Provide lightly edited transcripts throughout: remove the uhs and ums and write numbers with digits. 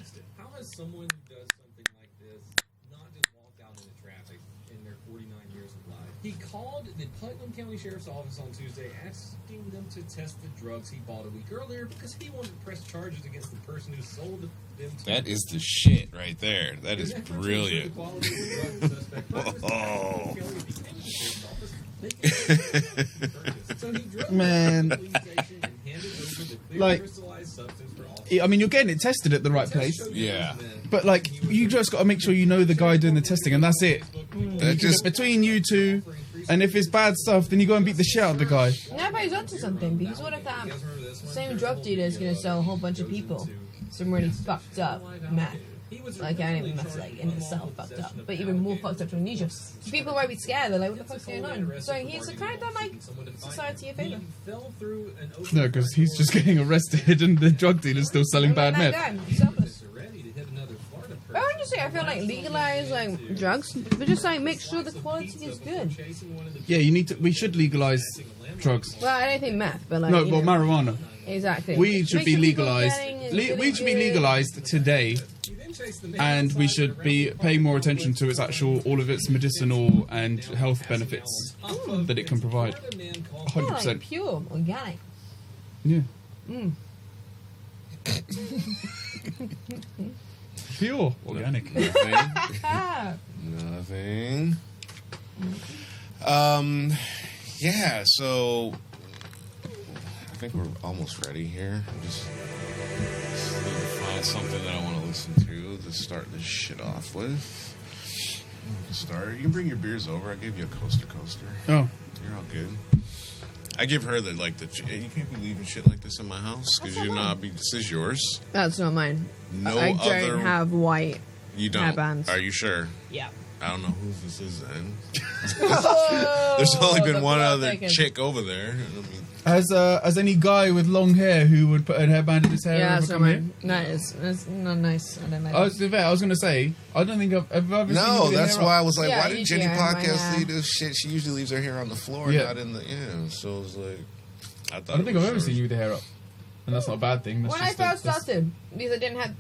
test it. How has someone who does something like this not just walked out into traffic in their 49 years of life? He called the Putnam County Sheriff's Office on Tuesday asking them to test the drugs he bought a week earlier because he wanted to press charges against the person who sold them to That is the shit right there. That is brilliant. Oh. Man. Like, I mean, you're getting it tested at the right place. Yeah. But, like, you just got to make sure you know the guy doing the testing, and that's it. That just between you two, and if it's bad stuff, then you go and beat the shit out of the guy. No, but he's onto something, because what if that same drug dealer is going to sell a whole bunch of people some really fucked up meth? Like, I don't even meth, like, in itself fucked up, but even more fucked up to amnesia. So people might be scared, they're like, what the fuck's going on? So he's kind of done, like, society a favour. No, because he's just getting arrested, and the drug dealer's still selling bad meth. I just say I feel like legalize like drugs, but just like make sure the quality is good. Yeah, we should legalize drugs. Well, I don't think meth, but like no, well, marijuana. Exactly. Weed should be legalized. Weed should be legalized today, and we should be paying more attention to all of its medicinal and health benefits that it can provide. 100%. Like pure organic. Yeah. Pure organic. Nothing. Yeah, so I think we're almost ready here. Just need to find something that I want to listen to start this shit off with. You can bring your beers over. I gave you a coaster. Oh. You're all good. I give her you can't be leaving shit like this in my house because this is yours. That's not mine. I don't have white. You don't? Headbands. Are you sure? Yeah. I don't know who this is then. There's only been one other chick over there. As any guy with long hair who would put a hairband in his hair. Yeah, that's not mine. No, it's not nice. I don't like it. I was going to say, I don't think I've ever seen you with that's hair why up. I was like, Yeah, why did Jenny podcast leave my, this shit? She usually leaves her hair on the floor, not in the... Yeah, so it was like... I don't think I've ever seen you with the hair up. And that's not a bad thing. That's when I first started, because I didn't have...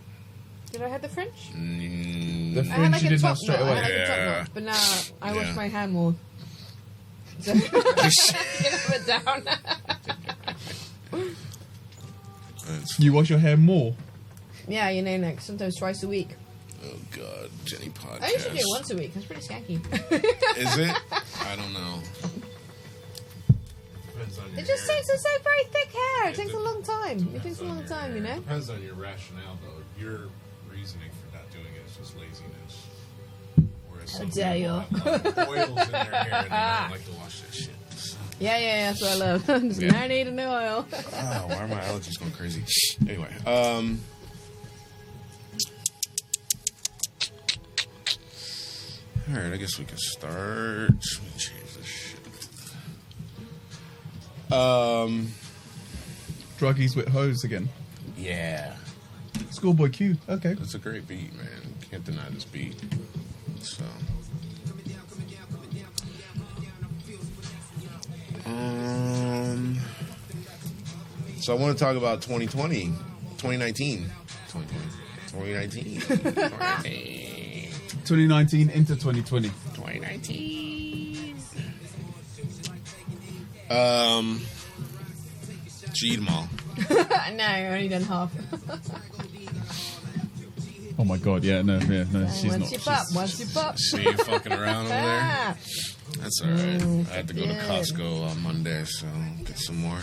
Did I have the French? The French you didn't have straight away. I had the top knot, but now I wash my hair more. So get up and down. You wash your hair more? Yeah, like sometimes twice a week. Oh God, Jenny podcast. I usually do it once a week. That's pretty skanky. Is it? I don't know. It just takes a very thick hair. It takes a long time. It takes a long time, Depends on your rationale, though. Your reasoning for not doing it is just laziness. Whereas How dare you? Oils in their hair and they don't like to wash that shit. So. Yeah, that's what I love. Just marinate in the oil. Why are my allergies going crazy? Anyway, alright, I guess we can start. Let me change this shit. Druggies with hoes again. Yeah. Schoolboy Q. Okay. It's a great beat, man. Can't deny this beat. So. So I want to talk about 2019. 2019 into 2020. 2019. She eat them all. No, I only done half. Oh my God! Yeah, no, she's not. Once you pop. She ain't fucking around over there. That's all right. I had to go to Costco on Monday, so get some more.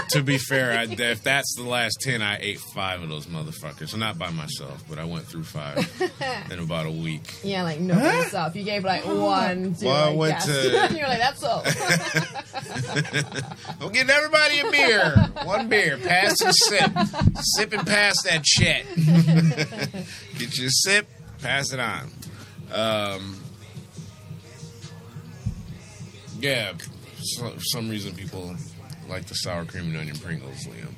To be fair, if that's the last 10, I ate 5 of those motherfuckers. So not by myself, but I went through 5 in about a week. Yeah, like no yourself. You gave like 1, 2. Well, I went to. You're like, that's all. I'm getting everybody a beer. 1 beer. Pass and sip. Sip and pass that shit. Get your sip. Pass it on. Yeah. For some reason, people like the sour cream and onion Pringles, Liam.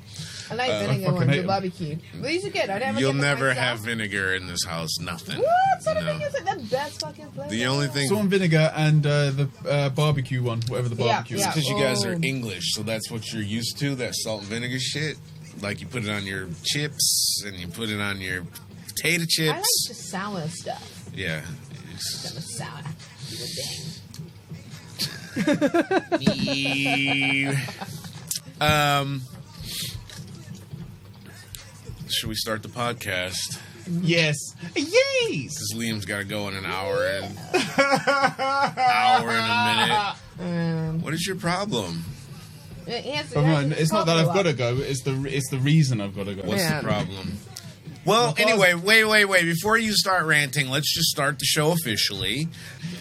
I like vinegar ones with barbecue. But these are good. You'll never have vinegar in this house. Nothing. What? Salt and vinegar is like the best fucking flavor. The only thing... Salt and vinegar and the barbecue one, whatever the barbecue is. It's because you guys are English, so that's what you're used to, that salt and vinegar shit. Like you put it on your chips and you put it on your potato chips. I like the sour stuff. Yeah. That was sour. Should we start the podcast? Yes. Yes. Because Liam's got to go in an hour and a minute. What is your problem? It's not that I've got to go. It's the reason I've got to go. What's the problem? Well, anyway, wait. Before you start ranting, let's just start the show officially.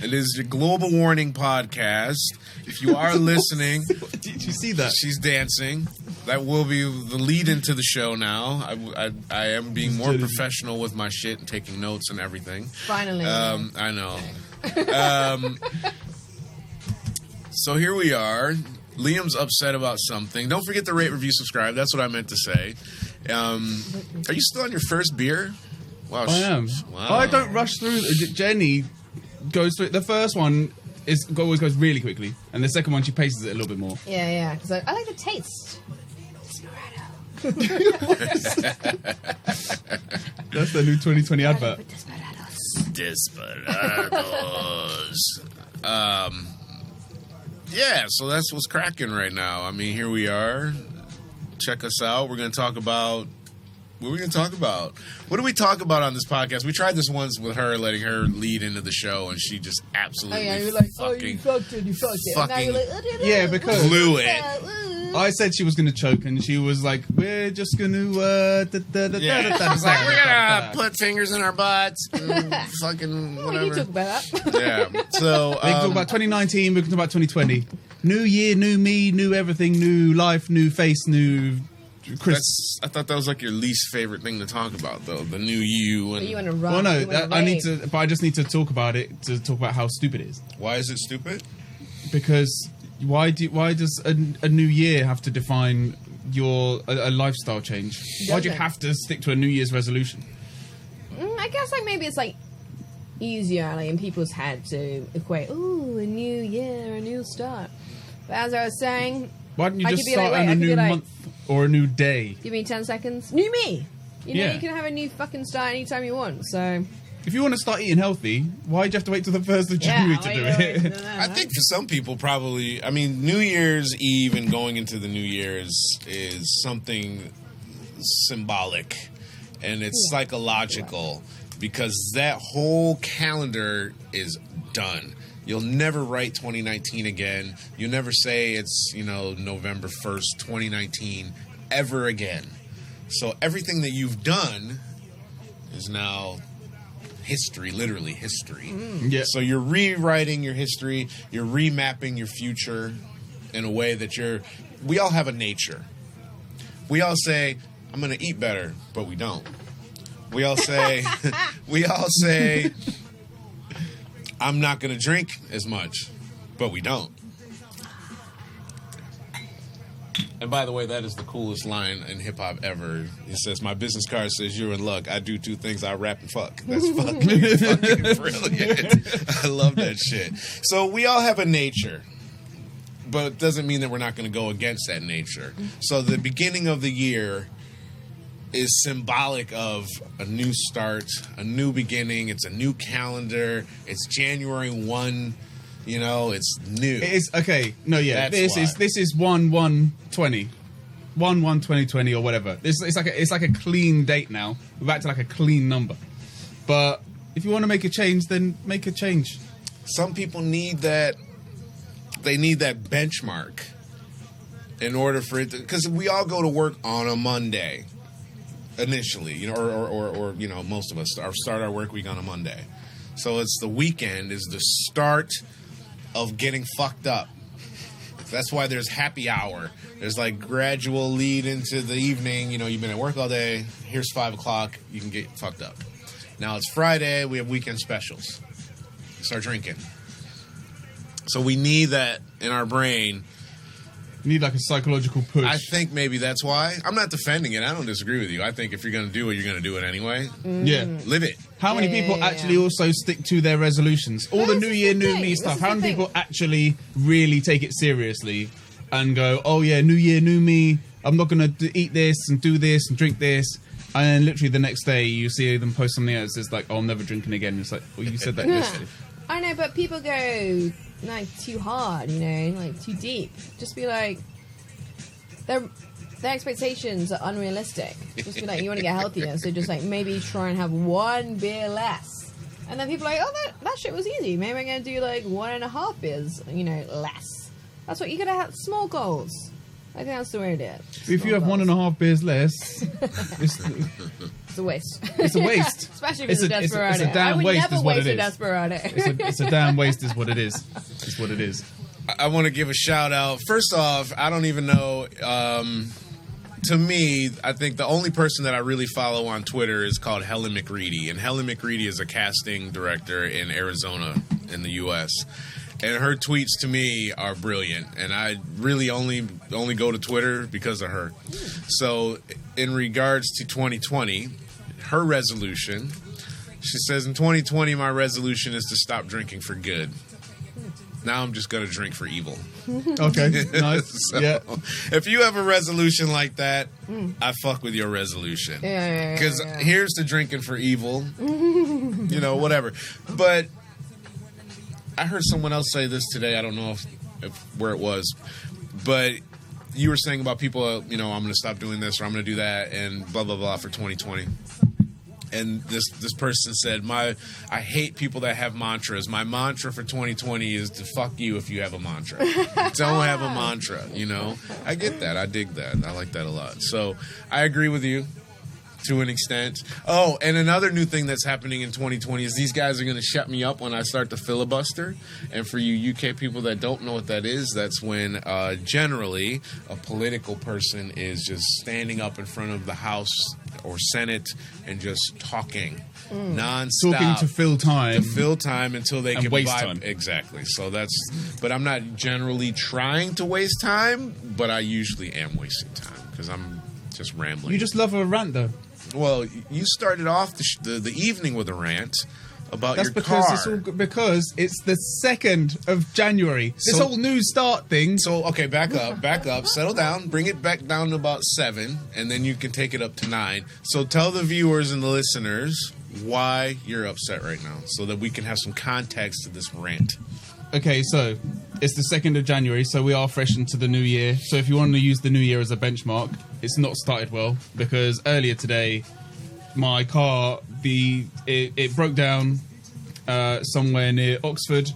It is the Global Warning Podcast. If you are listening... Did you see that? She's dancing. That will be the lead into the show now. I am being more professional with my shit and taking notes and everything. Finally. I know. So here we are. Liam's upset about something. Don't forget to rate, review, subscribe. That's what I meant to say. Are you still on your first beer? Wow, I am. Wow. I don't rush through. Jenny goes through. The first one always goes really quickly, and the second one she paces it a little bit more. Yeah, because I like the taste. That's the new 2020 advert. Desperados. Yeah, so that's what's cracking right now. I mean, here we are. Check us out. We're going to talk about... What are we going to talk about? What do we talk about on this podcast? We tried this once with her, letting her lead into the show, and she just absolutely you're like, fucking... you fucked it. And now you're like, yeah, because... blew it. I said she was going to choke, and she was like, we're just going to... It's like, we're going to put fingers in our butts and fucking whatever. We can talk about that. Yeah. So... we can talk about 2019, we can talk about 2020. New year, new me, new everything, new life, new face, new... Chris. I thought that was like your least favorite thing to talk about, though. The new you. And... But you want to run. Well, no, I just need to talk about it, to talk about how stupid it is. Why is it stupid? Because... Why does a new year have to define a lifestyle change? Why do you have to stick to a New Year's resolution? I guess maybe it's easier in people's head to equate, ooh, a new year, a new start. But as I was saying, why don't you just start on a new month or a new day? Give me 10 seconds. New me. You Yeah. You can have a new fucking start anytime you want. So if you want to start eating healthy, why do you have to wait till the 1st of January to do it? I think for some people, probably, I mean, New Year's Eve and going into the New Year's is something symbolic and it's psychological because that whole calendar is done. You'll never write 2019 again. You'll never say it's, November 1st, 2019 ever again. So everything that you've done is now history, literally history. Yeah. So you're rewriting your history, you're remapping your future in a way that we all have a nature. We all say, I'm going to eat better, but we don't. We all say, I'm not going to drink as much, but we don't. And by the way, that is the coolest line in hip-hop ever. He says, my business card says you're in luck. I do 2 things. I rap and fuck. That's fucking brilliant. I love that shit. So we all have a nature, but it doesn't mean that we're not going to go against that nature. So the beginning of the year is symbolic of a new start, a new beginning. It's a new calendar. It's January 1. It's new. It is okay. No, yeah. This is 1/1/20, 1/1/2020 or whatever. It's like a clean date now. We're back to a clean number. But if you want to make a change, then make a change. Some people need that. They need that benchmark in order for it to, because we all go to work on a Monday initially, or most of us start our work week on a Monday. So it's the weekend is the start of getting fucked up. That's why there's happy hour. There's gradual lead into the evening. You've been at work all day. Here's 5 o'clock. You can get fucked up. Now it's Friday. We have weekend specials. Start drinking. So we need that in our brain. You need a psychological push. I think maybe that's why. I'm not defending it. I don't disagree with you. I think if you're going to do it, you're going to do it anyway. Yeah. Live it. How many people actually also stick to their resolutions? All the New Year, New Me stuff. How many people actually really take it seriously and go, oh yeah, New Year, New Me, I'm not going to eat this and do this and drink this. And then literally the next day you see them post something else. It's like, oh, I'm never drinking again. It's like, well, you said that yesterday. I know, but people go like too hard, you know, like too deep. Just be like, their expectations are unrealistic. Just be like, you want to get healthier, so just like maybe try and have one beer less. And then people are like, oh, that shit was easy. Maybe I'm going to do like 1.5 beers, you know, less. That's what you got to have, small goals. I think that's the way to do it. If you have 1.5 beers less, it's a waste. It's a waste. Especially if it's a Desperado. It's a damn waste is what it is. A Desperado. It's a damn waste is what it is. It's what it is. I want to give a shout out. First off, I don't even know. To me, I think the only person that I really follow on Twitter is called Helen McReady. And Helen McReady is a casting director in Arizona in the U.S., and her tweets to me are brilliant, and I really only go to Twitter because of her. So in regards to 2020, her resolution, she says, in 2020, my resolution is to stop drinking for good. Now I'm just going to drink for evil. Okay, nice. So, yeah. If you have a resolution like that, I fuck with your resolution. Because here's to drinking for evil. You know, whatever. But I heard someone else say this today. I don't know if where it was, but you were saying about people, you know, I'm going to stop doing this or I'm going to do that and blah, blah, blah for 2020. And this person said, I hate people that have mantras. My mantra for 2020 is to fuck you if you have a mantra. Don't have a mantra, you know? I get that. I dig that. I like that a lot. So I agree with you. To an extent. Oh, and another new thing that's happening in 2020 is these guys are going to shut me up when I start the filibuster. And for you UK people that don't know what that is, that's when generally a political person is just standing up in front of the House or Senate and just talking non-stop. Talking to fill time. To fill time until they can waste buy time. Exactly. So that's, but I'm not generally trying to waste time, but I usually am wasting time because I'm just rambling. You just love a rant, though. Well, you started off the evening with a rant about That's your because car. it's all because it's the 2nd of January. This whole new start thing. So, okay, back up, settle down, bring it back down to about 7, and then you can take it up to 9. So tell the viewers and the listeners why you're upset right now so that we can have some context to this rant. Okay, so it's the 2nd of January, so we are fresh into the new year. So if you want to use the new year as a benchmark, it's not started well because earlier today, my car, it broke down somewhere near Oxford,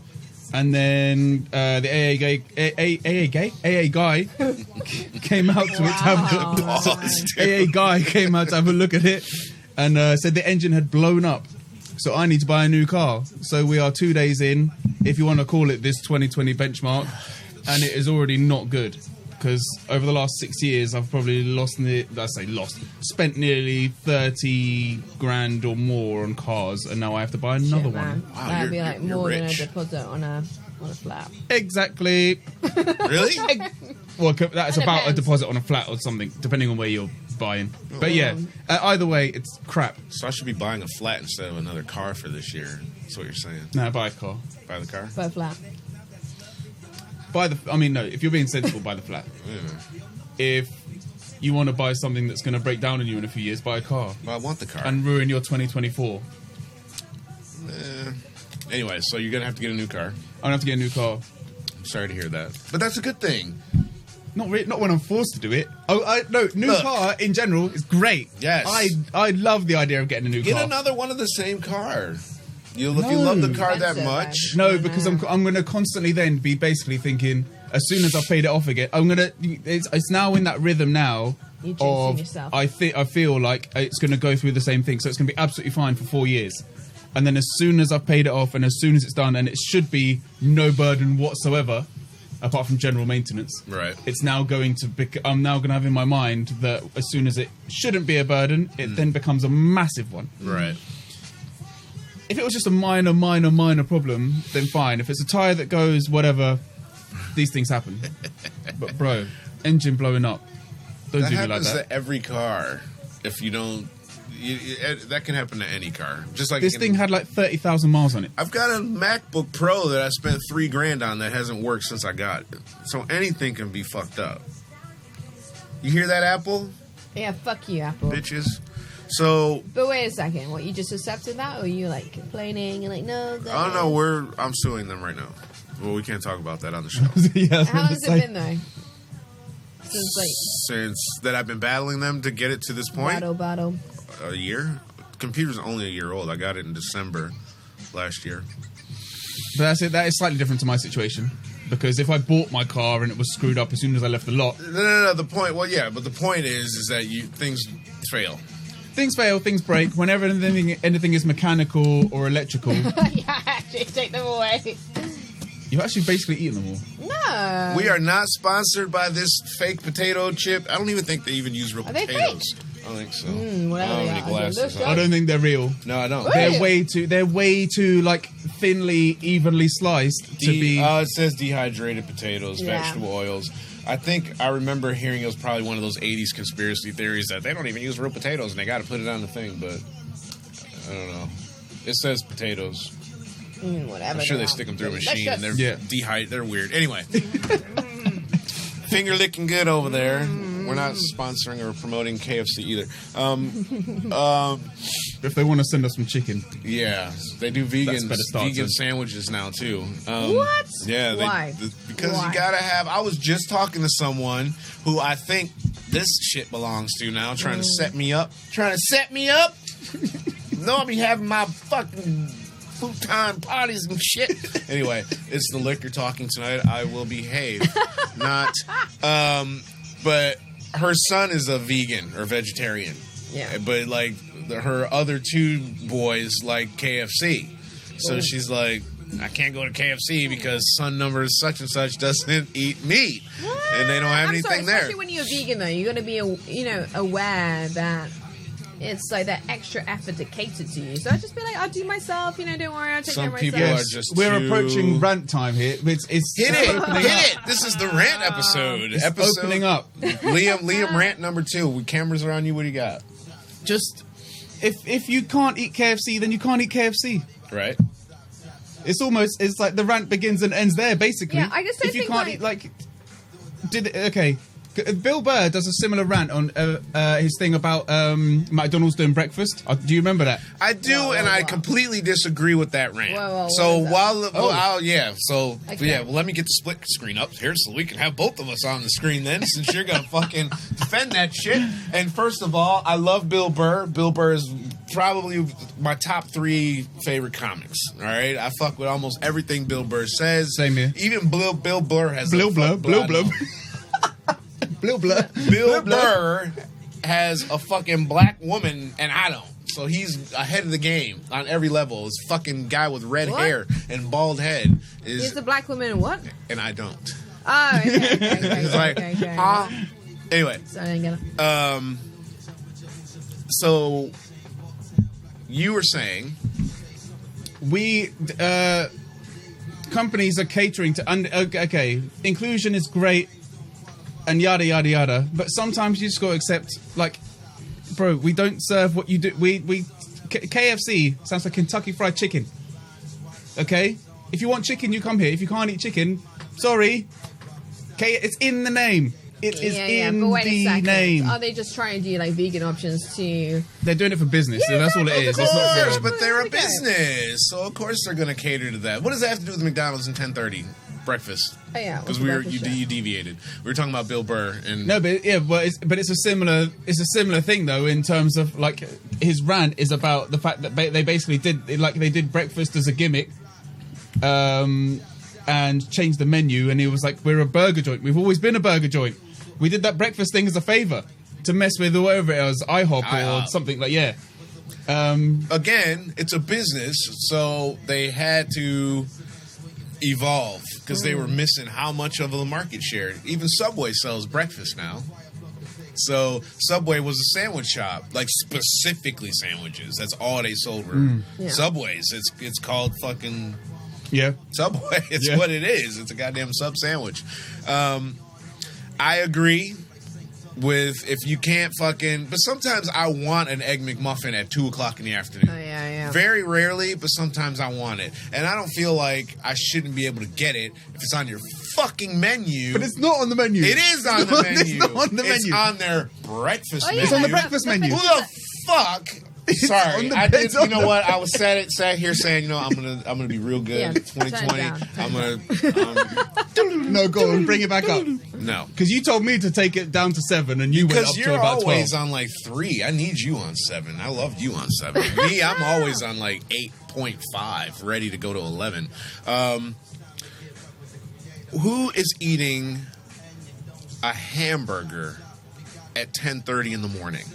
and then the AA guy came out to it to have AA guy came out to have a look at it and said the engine had blown up. So I need to buy a new car. So we are 2 days in, if you want to call it this 2020 benchmark, and it is already not good. Because over the last 6 years, I've probably spent nearly 30 grand or more on cars, and now I have to buy another one. Wow, That'd be like more than a rich. deposit on a flat. Exactly. Really? Well, that's That about a depends. deposit on a flat or something, depending on where you're buying. But yeah, either way, it's crap. So I should be buying a flat instead of another car for this year. That's what you're saying. No, buy a car. Buy the car? Buy a flat. No, if you're being sensible, buy the flat. If you want to buy something that's going to break down on you in a few years, buy a car. Well, I want the car. And ruin your 2024. Anyway, so you're going to have to get a new car. I'm going to have to get a new car. I'm sorry to hear that. But that's a good thing. Not when I'm forced to do it. New Look. car in general is great. Yes. I love the idea of getting a new Get car. another one of the same car. If you love the car that Expensive, much. No, because I'm going to constantly then be basically thinking, as soon as I've paid it off again, it's now in that rhythm now You're jinxing yourself. I feel like it's going to go through the same thing. So it's going to be absolutely fine for 4 years. And then as soon as I've paid it off and as soon as it's done, and it should be no burden whatsoever, apart from general maintenance. Right. It's now going to I'm now going to have in my mind that as soon as it shouldn't be a burden, it then becomes a massive one. Right. If it was just a minor problem, then fine. If it's a tyre that goes, whatever, these things happen. But bro, engine blowing up. Don't That do me like happens that. to every car. If you don't... that can happen to any car. Just like This thing had like 30,000 miles on it. I've got a MacBook Pro that I spent $3,000 on that hasn't worked since I got it. So anything can be fucked up. You hear that, Apple? Yeah, fuck you, Apple. Bitches. So... But wait a second. What, you just accepted that? Or are you, like, complaining? You're like, no, go Oh, no, I'm suing them right now. Well, we can't talk about that on the show. Yeah, how long has it been, though? Since that I've been battling them to get it to this point. Battle. A year? Computer's only a year old. I got it in December last year. But that's it. That is slightly different to my situation. Because if I bought my car and it was screwed up as soon as I left the lot... No. The point... Well, yeah, but the point is that things fail. Things fail, things break. Whenever anything is mechanical or electrical... Yeah, actually, take them away. You've actually basically eaten them all. No. We are not sponsored by this fake potato chip. I don't even think they even use real Are they potatoes. fake? I don't think so. Whatever I don't they have any are. glasses They're on. I don't think they're real. No, I don't. Really? They're way too like thinly, evenly sliced to be. It says dehydrated potatoes, Yeah. vegetable oils. I remember hearing it was probably one of those 80s conspiracy theories that they don't even use real potatoes and they got to put it on the thing, but I don't know. It says potatoes. Whatever. I'm sure they stick them through a machine and they're they're weird. Anyway. Finger licking good over there. We're not sponsoring or promoting KFC either. If they want to send us some chicken. Yeah, they do vegan sandwiches now too. What? Yeah. Why? Because Why? you gotta have. I was just talking to someone who I think this shit belongs to now, trying to set me up. No, I'll be having my fucking futon parties and shit. Anyway, it's the liquor talking tonight. I will behave. Not. But her son is a vegan or vegetarian. Yeah. But like her other two boys like KFC. So she's like, I can't go to KFC because son number such and such doesn't eat meat. What? And they don't have anything there. Especially when you're vegan, though, you got to be, aware that it's like that extra effort to cater to you. So I just be like, I'll do myself. Don't worry, I'll take care of myself. Some people are just We're approaching rant time here. It's hit it. This is the rant episode. It's opening up. Liam rant number 2. Cameras are on you. What do you got? Just if you can't eat KFC, then you can't eat KFC. Right. It's like the rant begins and ends there, basically. Yeah, I just don't if you think, can't eat, like, Bill Burr does a similar rant on his thing about McDonald's doing breakfast. Do you remember that? I do, I completely disagree with that rant. Whoa, let me get the split screen up here so we can have both of us on the screen then, since you're gonna fucking defend that shit. And first of all, I love Bill Burr. Bill Burr is probably my top 3 favorite comics. All right, I fuck with almost everything Bill Burr says. Same here. Even Bill Burr has Bill Burr. Bill Burr has a fucking black woman, and I don't. So he's ahead of the game on every level. This fucking guy with red hair and bald head is. He's a black woman and what? And I don't. Oh, okay. It's like, anyway. So I didn't get it. So you were saying companies are catering to inclusion is great. And yada yada yada, but sometimes you just gotta accept, like, bro, we don't serve what you do. KFC sounds like Kentucky Fried Chicken. Okay, if you want chicken, you come here. If you can't eat chicken, sorry. It's in the name. It is in but wait a the second. name. Are they just trying to do like vegan options too? They're doing it for business. So that's all it is. It's not for. But they're a business, so of course they're gonna cater to that. What does that have to do with McDonald's and 10:30 breakfast? Oh yeah, because you deviated. We were talking about Bill Burr and it's a similar thing though, in terms of like his rant is about the fact that they basically did breakfast as a gimmick, and changed the menu, and he was like, we're a burger joint. We've always been a burger joint. We did that breakfast thing as a favor to mess with whoever it was, IHOP or something like again, it's a business, so they had to evolve because they were missing how much of the market share. Even Subway sells breakfast now. So Subway was a sandwich shop, like specifically sandwiches. That's all they sold were Subways. It's called fucking Subway. It's what it is. It's a goddamn sub sandwich. I agree if you can't fucking... But sometimes I want an Egg McMuffin at 2 o'clock in the afternoon. Oh, yeah. Very rarely, but sometimes I want it. And I don't feel like I shouldn't be able to get it if it's on your fucking menu. But it's not on the menu. It is on the menu. It's not on the menu. It's on their breakfast menu. It's on the breakfast menu. Who the fuck... Sorry, I did. You know what? I was sat here saying, you know, I'm gonna be real good. Yeah, 2020. I'm gonna. No, go on, bring it back up. No, because you told me to take it down to 7, and you went up to about 12. Because you're always on like 3. I need you on 7. I loved you on 7. Me, I'm always on like 8.5, ready to go to 11. Who is eating a hamburger at 10:30 in the morning?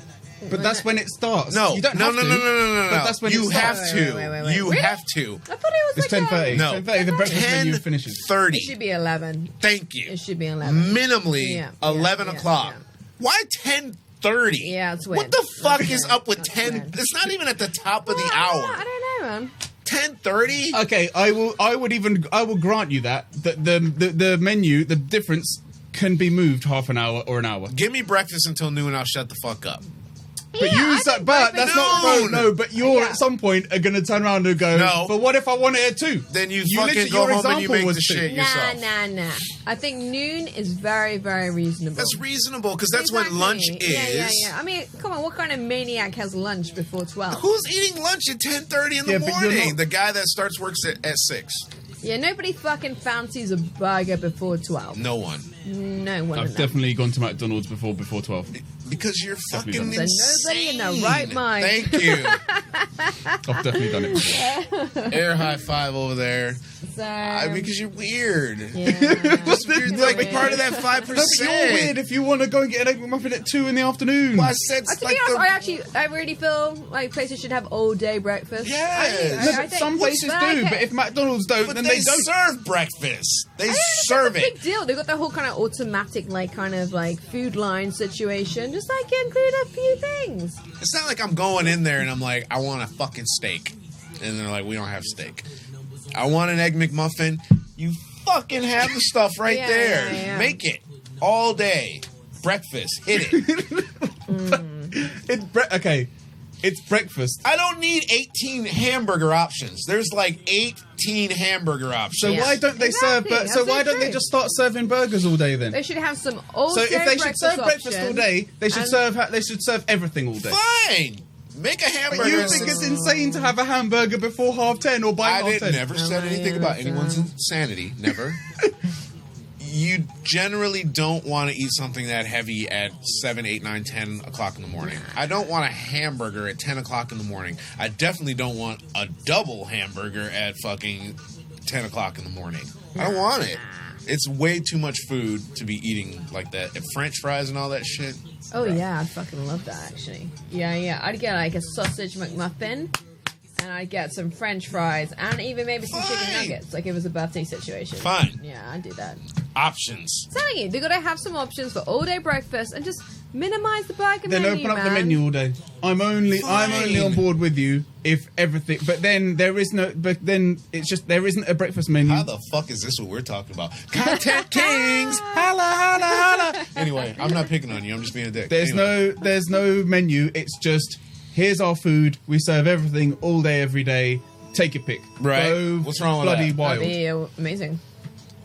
But that's when it starts. No, you don't no. But that's when you it have starts. to. Wait. You Really? have to. I thought it was It's like 10:30. No. 10:30. The breakfast menu finishes. 10:30. It should be 11. Thank you. It should be 11. Minimally Yeah, 11 yeah, o'clock. yeah. Why 10:30? Yeah, it's What weird. the fuck That's is weird. up with That's 10? weird. It's not even at the top of the I hour. don't know, man. 10:30? Okay, I will grant you that the menu, the difference can be moved half an hour or an hour. Give me breakfast until noon and I'll shut the fuck up. But that's not Noon. no. But you're Yeah. at some point are going to turn around and go. No. But what if I want it at 2? Then you literally- fucking go your home and you example make was the 2. shit yourself. Nah. I think noon is very, very reasonable. That's reasonable because that's Exactly. when lunch is. Yeah. I mean, come on, what kind of maniac has lunch before 12? Who's eating lunch at 10:30 in the Yeah, but you're morning? not- The guy that starts works at 6. Yeah, nobody fucking fancies a burger before 12. No one. No one. I've of them. definitely gone to McDonald's before 12. Because you're Definitely fucking done. So nobody in insane. their right mind. Thank you. I've definitely done it before. Air high five over there. So, Because you're weird. yeah. You're like part of that 5%. No, but you're weird if you want to go and get an egg McMuffin at 2 in the afternoon. Well, I said To like be honest, I really feel like places should have all day breakfast. Yes. No, I but think- some places but do, okay. but if McDonald's don't, But then they they don't. serve breakfast. They It's serve a big it. deal. They've got the whole kind of automatic, like, kind of like food line situation. Just like include a few things. It's not like I'm going in there and I'm like, I want a fucking steak. And they're like, we don't have steak. I want an Egg McMuffin. You fucking have the stuff right Yeah, there. yeah. Make it all day. Breakfast. Hit it. Okay, it's breakfast. I don't need 18 hamburger options. There's like 18 hamburger options. So Yeah. why don't they Exactly, serve? that's So why so don't they true. just start serving burgers all day then? They should have some all So day if they should serve breakfast options. all day, they should and- They should serve everything all day. Fine. Make a hamburger. But you think it's insane to have a hamburger before 10:30 or by I 10:30? never said anything about anyone's insanity. Never. You generally don't want to eat something that heavy at 7, 8, 9, 10 o'clock in the morning. I don't want a hamburger at 10 o'clock in the morning. I definitely don't want a double hamburger at fucking 10 o'clock in the morning. I don't want it. It's way too much food to be eating like that. And French fries and all that shit. Oh yeah, I fucking love that actually. Yeah. I'd get like a sausage McMuffin, and I'd get some French fries, and even maybe some chicken Fine. nuggets, like it was a birthday situation. Fine. Yeah, I'd do that. Options. I'm telling you, they gotta have some options for all day breakfast, and just minimize the burger Then menu, open up the man. menu all day. I'm only on board with you if everything. But then there is no. But then it's just there isn't a breakfast menu. How the fuck is this what we're talking about? Content kings! Holla, holla, holla! Anyway, I'm not picking on you. I'm just being a dick. There's no menu. It's just here's our food. We serve everything all day, every day. Take your pick. Right. Go What's wrong with bloody that? wild. That'd be amazing.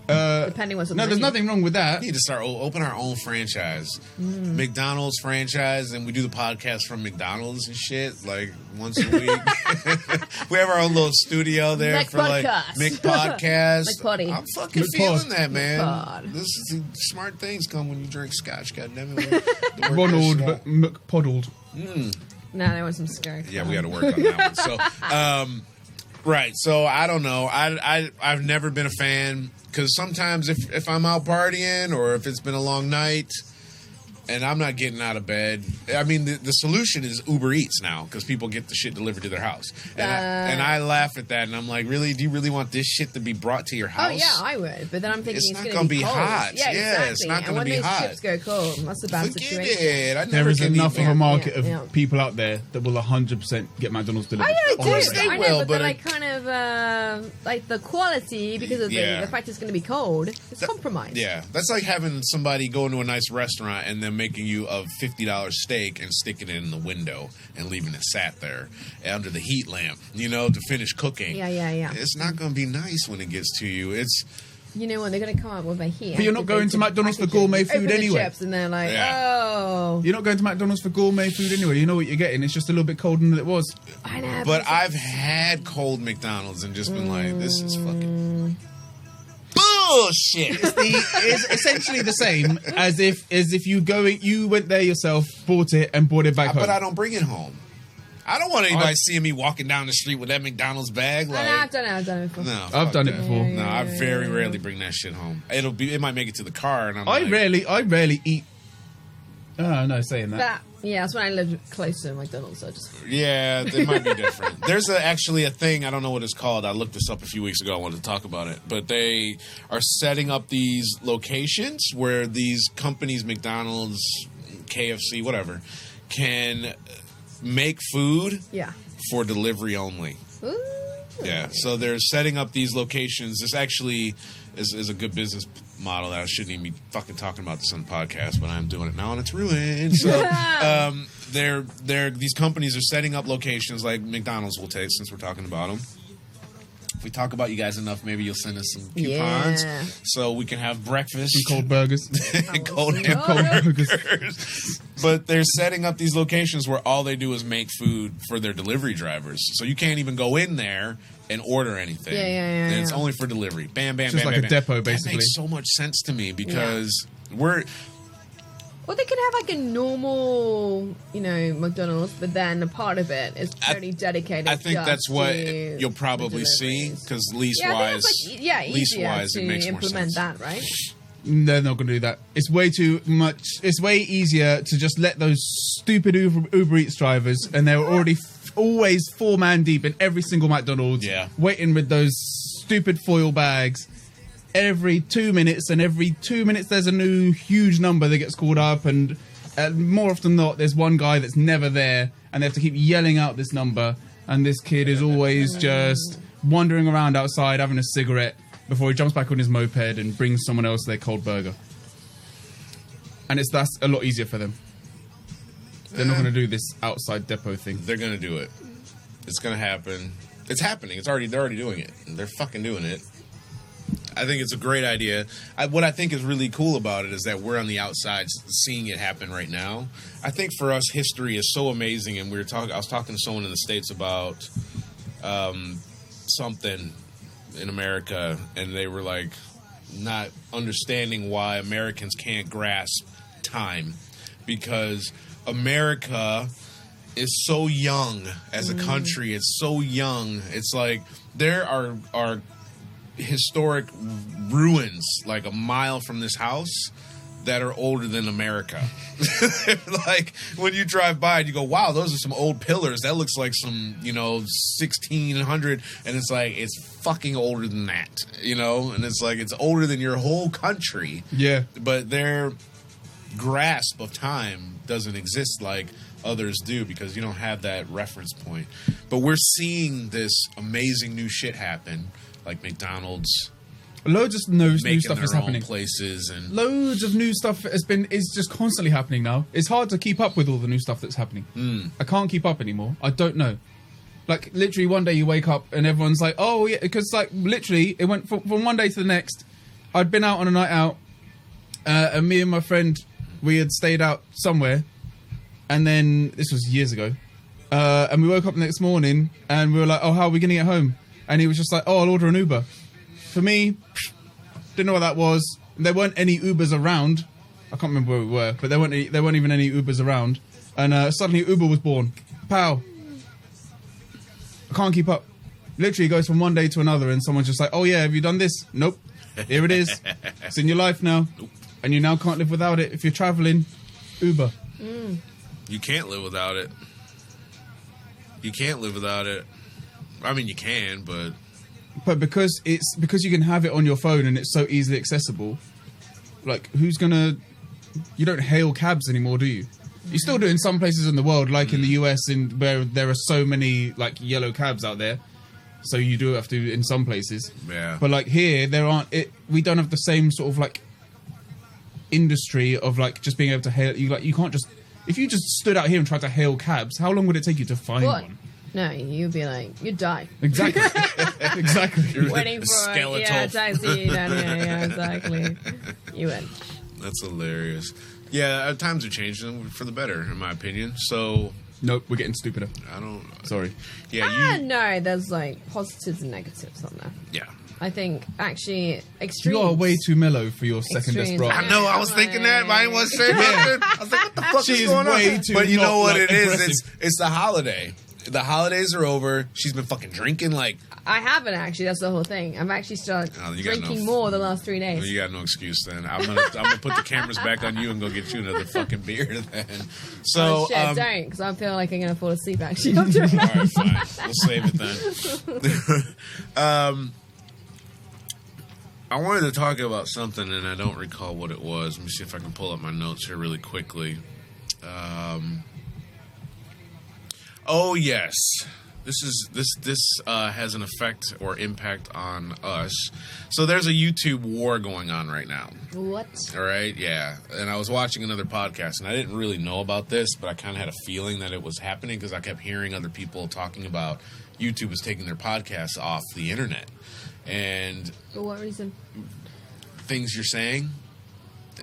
Depending what's on No, the there's menu. nothing wrong with that. We need to start open our own franchise, McDonald's franchise, and we do the podcast from McDonald's and shit like once a week. We have our own little studio there Mc for like Podcast. McPodcast. McPoddy. I'm fucking McPod. feeling that, man. McPod. This is smart things come when you drink scotch. Goddamn it, Ronald McPoddled. Nah, they want some scary. Yeah, we got to work on that one. So, right. So I don't know. I've never been a fan because sometimes if I'm out partying or if it's been a long night and I'm not getting out of bed, I mean the solution is Uber Eats now because people get the shit delivered to their house, and I laugh at that and I'm like, really? Do you really want this shit to be brought to your house? Oh yeah, I would. But then I'm thinking It's it's, not gonna be be cold. hot. Yeah, Yeah, exactly. it's not and gonna when be those hot. chips go cold, that's a bad Forget situation. it. I never There is can enough eat of a market Yeah, yeah. of people out there that will 100% get McDonald's delivered. I know, course too. they I know, will, but but then I kind of like the quality because of Yeah. the fact it's going to be cold. It's compromised. Yeah, that's like having somebody go into a nice restaurant and then making you a $50 steak and sticking it in the window and leaving it sat there under the heat lamp, to finish cooking. Yeah. It's not going to be nice when it gets to you. It's... You know what? They're going to come up with a heat. But you're not going to McDonald's for gourmet food anyway. Chips and they're like, oh. You're not going to McDonald's for gourmet food anyway. You know what you're getting. It's just a little bit colder than it was. I know. But I've had cold McDonald's and just been like, this is fucking bullshit. It's essentially the same as if you went there yourself, bought it, and brought it back home. But I don't bring it home. I don't want anybody seeing me walking down the street with that McDonald's bag. Like, I've done it before. No, I've done it before. No, I very rarely bring that shit home. It might make it to the car, and I rarely eat. Oh no, saying that. That's when I lived close to McDonald's. So Yeah, it might be different. There's actually a thing, I don't know what it's called. I looked this up a few weeks ago. I wanted to talk about it. But they are setting up these locations where these companies, McDonald's, KFC, whatever, can make food for delivery only. Ooh. Yeah, so they're setting up these locations. This actually is a good business model that I shouldn't even be fucking talking about this on the podcast, but I'm doing it now and it's ruined. So these companies are setting up locations like McDonald's will take, since we're talking about them. If we talk about you guys enough, maybe you'll send us some coupons so we can have breakfast. Some cold burgers. cold burgers. But they're setting up these locations where all they do is make food for their delivery drivers. So you can't even go in there and order anything. And it's only for delivery. Bam, bam, just bam, like bam, a depot, basically. That makes so much sense to me because Well, they could have like a normal, McDonald's, but then a part of it is pretty dedicated. I think that's what you'll probably see because lease-wise, it makes more sense. That, right? They're not going to do that. It's way too much. It's way easier to just let those stupid Uber Eats drivers, and they're already always 4-man deep in every single McDonald's, waiting with those stupid foil bags. Every 2 minutes, and every 2 minutes there's a new huge number that gets called up, and more often than not there's one guy that's never there, and they have to keep yelling out this number, and this kid is always just wandering around outside having a cigarette before he jumps back on his moped and brings someone else their cold burger. And that's a lot easier for them. They're not going to do this outside depot thing. They're going to do it. It's going to happen. It's happening. They're already doing it. They're fucking doing it. I think it's a great idea. What I think is really cool about it is that we're on the outside seeing it happen right now. I think for us, history is so amazing, and I was talking to someone in the States about something in America, and they were like not understanding why Americans can't grasp time, because America is so young as a country. It's so young. It's like there are historic ruins like a mile from this house that are older than America. Like when you drive by and you go, wow, those are some old pillars. That looks like some, 1600. And it's like, it's fucking older than that, and it's like, it's older than your whole country. Yeah. But their grasp of time doesn't exist like others do because you don't have that reference point. But we're seeing this amazing new shit happen. Like McDonald's, loads of new stuff is happening. Places and loads of new stuff is just constantly happening now. It's hard to keep up with all the new stuff that's happening. I can't keep up anymore. I don't know. Like literally, one day you wake up and everyone's like, "Oh yeah," because like literally, it went from one day to the next. I'd been out on a night out, and me and my friend, we had stayed out somewhere, and then this was years ago, and we woke up the next morning and we were like, "Oh, how are we gonna get home?" And he was just like, "Oh, I'll order an Uber." For me, didn't know what that was. There weren't any Ubers around. I can't remember where we were, but there weren't even any Ubers around. And suddenly Uber was born. Pow. I can't keep up. Literally goes from one day to another, and someone's just like, "Oh yeah, have you done this?" Nope. Here it is. It's in your life now. Nope. And you now can't live without it. If you're traveling, Uber. You can't live without it. You can't live without it. I mean, you can, but because you can have it on your phone and it's so easily accessible. Like, who's gonna? You don't hail cabs anymore, do you? You still do in some places in the world, like in the US, where there are so many like yellow cabs out there. So you do have to in some places. Yeah. But like here, there aren't. We don't have the same sort of like industry of like just being able to hail. You can't just if you just stood out here and tried to hail cabs. How long would it take you to find one? No, you'd be like, you'd die. Exactly. Exactly. Waiting for skeletal. taxi down here. Yeah, exactly. You would. That's hilarious. Yeah, times are changing for the better, in my opinion. So. Nope, we're getting stupider. I don't. Sorry. Yeah. No, there's like positives and negatives on that. Yeah. I think actually extreme. You are way too mellow for your second Extremes. desperate. I know. I was thinking that, but I didn't want to say nothing. I was like, "What the fuck She's is going on?" way too But you not, know what like, it is? aggressive. It's the holiday. The holidays are over. She's been fucking drinking like. I haven't actually. That's the whole thing. I've actually started you got drinking no- more the last 3 days. You got no excuse then. I'm gonna put the cameras back on you and go get you another fucking beer then. So Oh shit, don't, because I feel like I'm gonna fall asleep actually after all right, fine. We'll save it then. I wanted to talk about something and I don't recall what it was. Let me see if I can pull up my notes here really quickly. Oh yes, this has an effect or impact on us. So there's a YouTube war going on right now. What? All right, yeah. And I was watching another podcast, and I didn't really know about this, but I kind of had a feeling that it was happening because I kept hearing other people talking about YouTube is taking their podcasts off the internet. And For what reason? things you're saying,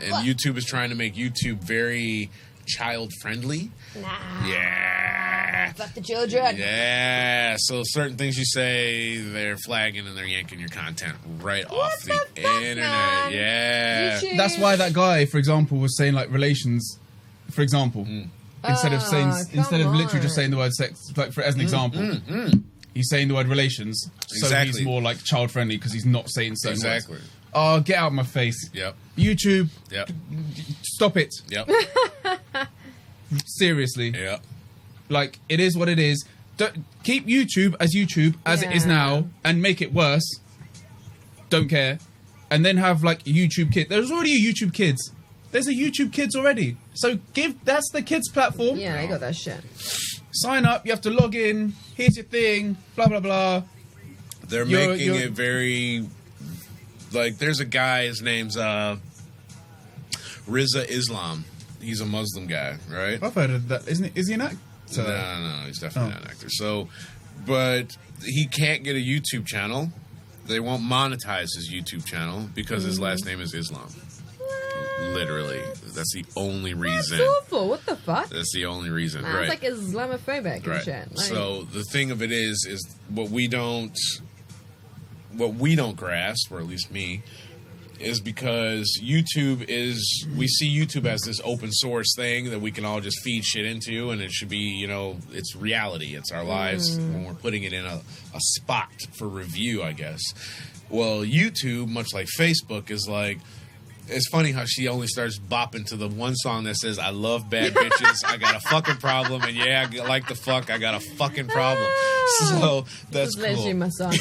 and What? YouTube is trying to make YouTube very child-friendly. Nah. Yeah. Fuck the children. Yeah, so certain things you say, they're flagging and they're yanking your content right off the the fuck, internet. man? Yeah. YouTube. That's why that guy, for example, was saying like relations. For example, instead of saying literally just saying the word sex, like for as an example, he's saying the word relations, so Exactly. he's more like child friendly because he's not saying certain Exactly. words. Oh, get out of my face! Yep. YouTube, Yep. stop it! Yep. Seriously, Yep. like it is what it is. Don't, keep YouTube as it is Yeah. now, and make it worse. Don't care, and then have like YouTube Kids. There's already a YouTube Kids. There's a YouTube Kids already. So that's the kids platform. Yeah, they got that shit. Sign up. You have to log in. Here's your thing. Blah blah blah. They're You're- making you're- it very like there's a guy, his name's Riza Islam. He's a Muslim guy, right? I've heard of that. Is he an actor? No, he's definitely not an actor. So, but he can't get a YouTube channel. They won't monetize his YouTube channel because his last name is Islam. Literally, that's the only reason. That's awful. What the fuck? That's the only reason, Man, right? it's like Islamophobic and Right. shit. Like, So the thing of it is what we don't grasp, or at least me, is because YouTube is, we see YouTube as this open source thing that we can all just feed shit into, and it should be, it's reality. It's our lives when we're putting it in a spot for review, I guess. Well, YouTube, much like Facebook, is like, it's funny how she only starts bopping to the one song that says, I love bad bitches, I got a fucking problem, and yeah, I like the fuck, I got a fucking problem. So, that's This is literally cool. my song.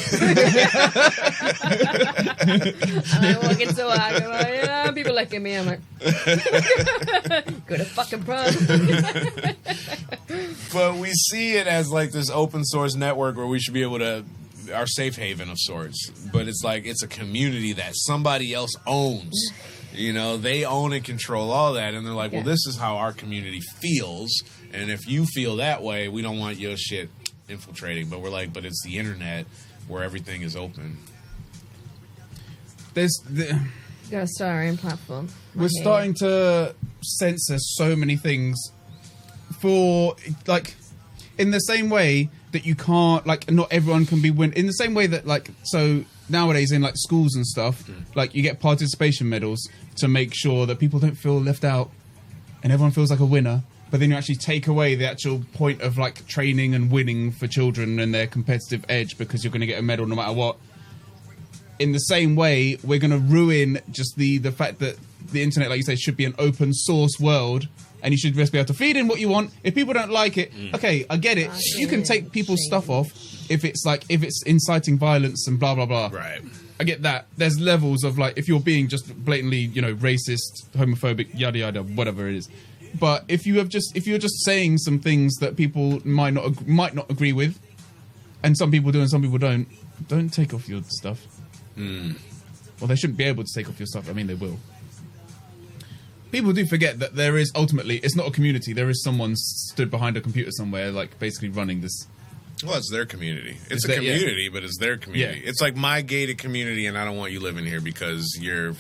And I walk into work, I'm like, people look at me, I'm like, got a fucking problem. But we see it as like this open source network where we should be able to, our safe haven of sorts. But it's like, it's a community that somebody else owns. They own and control all that. And they're like, well, Yeah. this is how our community feels. And if you feel that way, we don't want your shit infiltrating. But we're like, but it's the internet where everything is open. You Gotta start our own platform. We're starting to censor so many things for, like, in the same way that you can't, like, not everyone can be in the same way that, like, so nowadays in, like, schools and stuff, like, you get participation medals to make sure that people don't feel left out and everyone feels like a winner, but then you actually take away the actual point of, like, training and winning for children and their competitive edge because you're going to get a medal no matter what. In the same way, we're going to ruin just the fact that the internet, like you say, should be an open source world, and you should just be able to feed in what you want. If people don't like it, okay, I get it. You can take people's stuff off if it's inciting violence and blah blah blah. Right. I get that. There's levels of, like, if you're being just blatantly, racist, homophobic, yada yada, whatever it is. But if you're just saying some things that people might not agree with, and some people do and some people don't take off your stuff. Well, they shouldn't be able to take off your stuff. I mean, they will. people do forget that there is ultimately, it's not a community. There is someone stood behind a computer somewhere, like basically running this. Well, it's their community. It's a community, but it's their community. Yeah. It's like my gated community, and I don't want you living here because you're.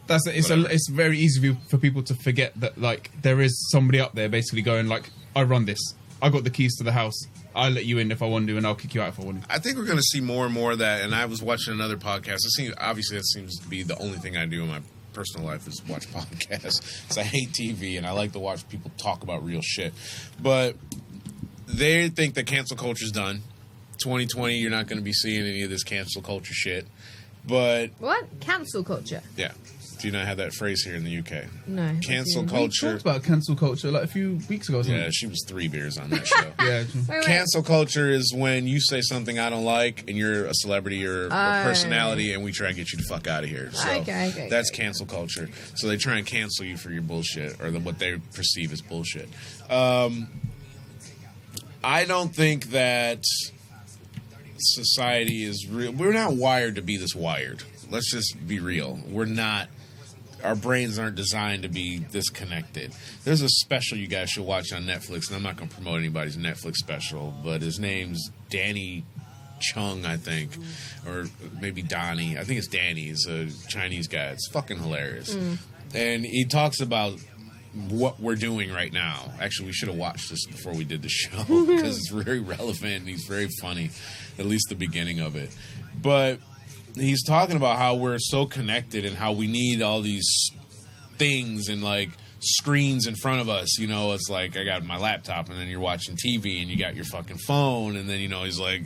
It's very easy for people to forget that like there is somebody up there basically going like, I run this. I got the keys to the house. I'll let you in if I want to, and I'll kick you out if I want to. I think we're going to see more and more of that. And I was watching another podcast. Obviously, that seems to be the only thing I do in my personal life is watch podcasts. Because I hate TV, and I like to watch people talk about real shit. But they think that cancel culture's done. 2020, you're not going to be seeing any of this cancel culture shit. But What? Cancel culture? yeah. Do you not have that phrase here in the UK? No. Cancel We culture. talked about cancel culture like a few weeks ago or something. Yeah, she was 3 beers on that show. Yeah. Wait. Cancel culture is when you say something I don't like and you're a celebrity or a personality and we try to get you the fuck out of here. So Okay, that's cancel culture. So they try and cancel you for your bullshit or what they perceive as bullshit. I don't think that society is real. We're not wired to be this wired. Let's just be real. We're not. Our brains aren't designed to be disconnected. There's a special you guys should watch on Netflix, and I'm not going to promote anybody's Netflix special, but his name's Danny Chung, I think, or maybe Donnie. I think it's Danny. He's a Chinese guy. It's fucking hilarious. And he talks about what we're doing right now. Actually, we should have watched this before we did the show because it's very relevant and he's very funny, at least the beginning of it. But he's talking about how we're so connected and how we need all these things and like screens in front of us. You know, it's like I got my laptop and then you're watching TV and you got your fucking phone and then, you know, he's like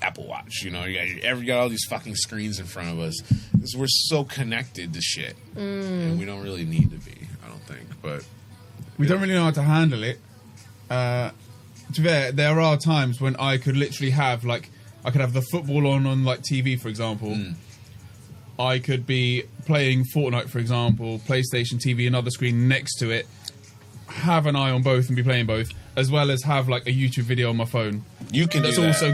Apple Watch. You know, you got all these fucking screens in front of us because we're so connected to shit and we don't really need to be, I don't think. But We don't really know how to handle it. To be fair, there are times when I could literally have like, I could have the football on like TV, for example. I could be playing Fortnite, for example, PlayStation TV, another screen next to it, have an eye on both and be playing both, as well as have like a YouTube video on my phone. you can That's do that. also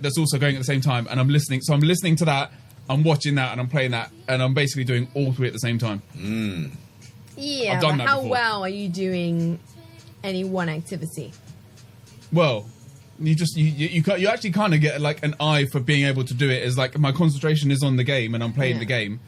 that's also going at the same time, and I'm listening. So I'm listening to that, I'm watching that, and I'm playing that, and I'm basically doing all three at the same time. Yeah, I've done but that how before. well are you doing any one activity? Well, you actually kind of get like an eye for being able to do it. As like my concentration is on the game and I'm playing the game,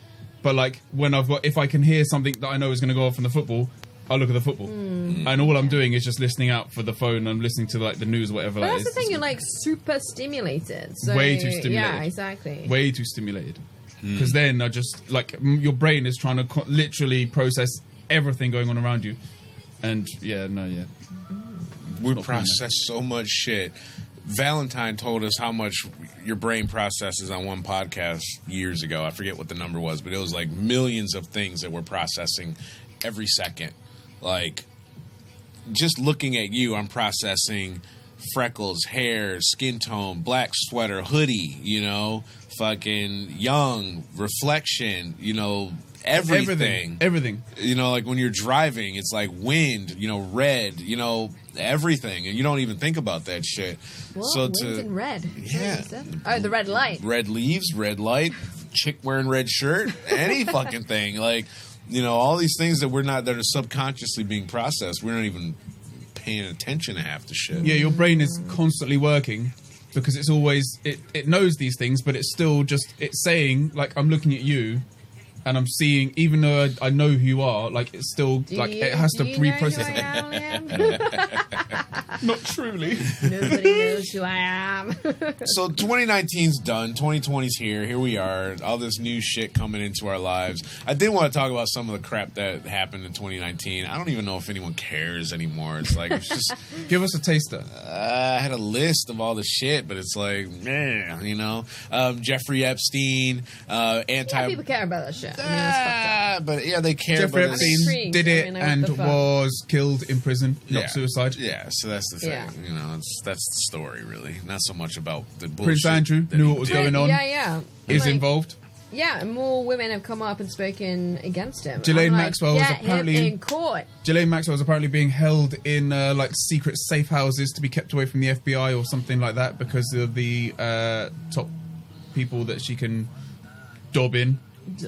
but like when if I can hear something that I know is going to go off in the football, I'll look at the football, and all I'm doing is just listening out for the phone. I'm listening to like the news, or whatever. But that that's the is. thing, you're like super stimulated. So, Way too stimulated. Yeah, exactly. Way too stimulated, because then I just like your brain is trying to literally process everything going on around you, and We process so much shit. Valentine told us how much your brain processes on one podcast years ago. I forget what the number was, but it was like millions of things that we're processing every second. Like, just looking at you, I'm processing freckles, hair, skin tone, black sweater, hoodie, you know, fucking young, reflection, you know, everything. You know, like when you're driving, it's like wind, you know, red, you know, everything. And you don't even think about that shit. What? So Wind and red. Yeah. Oh, the red light. Red leaves, red light, chick wearing red shirt, any fucking thing. Like, you know, all these things that are subconsciously being processed. We're not even paying attention to half the shit. Yeah, your brain is constantly working because it's always it knows these things, but it's still just it's saying like I'm looking at you and I'm seeing, even though I know who you are, like it's still it has to pre-process it. Not truly. Nobody knows who I am. So 2019's done. 2020's here. Here we are. All this new shit coming into our lives. I did want to talk about some of the crap that happened in 2019. I don't even know if anyone cares anymore. It's like, it's just... Give us a taster. I had a list of all the shit, but it's like, meh, you know? Jeffrey Epstein, Yeah, people care about that shit. I mean, it's fucked up. But yeah, they care. Jeffrey but it's- Epstein did it I mean, what and the fuck? was killed in prison, not Yeah. suicide. Yeah, so that's the thing. Yeah. You know, that's the story, really. Not so much about the bullshit. Prince Andrew that knew he what was did. going on. Yeah. Is Like, involved. Yeah, and more women have come up and spoken against him. Ghislaine I'm like, Maxwell was get apparently- him in court. Ghislaine Maxwell is apparently being held in like secret safe houses to be kept away from the FBI or something like that because of the top people that she can dob in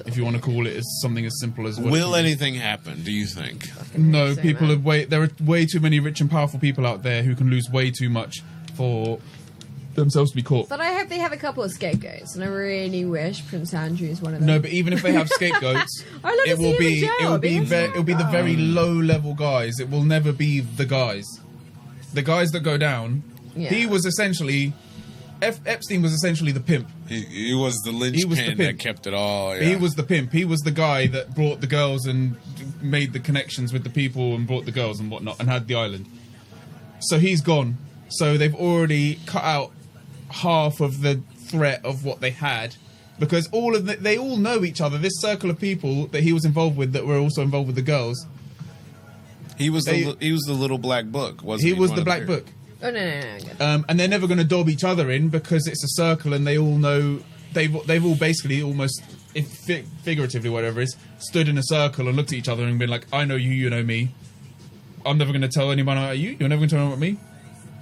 If you want to call it as something as simple as what Will anything happen, do you think? No, people there are way too many rich and powerful people out there who can lose way too much for themselves to be caught. But I hope they have a couple of scapegoats, and I really wish Prince Andrew is one of them. No, but even if they have scapegoats, it will be the very low level guys. It will never be the guys. The guys that go down. Yeah. He was essentially Epstein was essentially the pimp. He was the linchpin that kept it all. Yeah. He was the pimp. He was the guy that brought the girls and made the connections with the people and brought the girls and whatnot and had the island. So he's gone. So they've already cut out half of the threat of what they had, because they all know each other. This circle of people that he was involved with that were also involved with the girls. He was the little black book, wasn't he? He was the black book. Oh no. And they're never going to dob each other in because it's a circle, and they all know they've all basically almost, figuratively, whatever it is, stood in a circle and looked at each other and been like, "I know you, you know me. I'm never going to tell anyone about you. You're never going to tell anyone about me."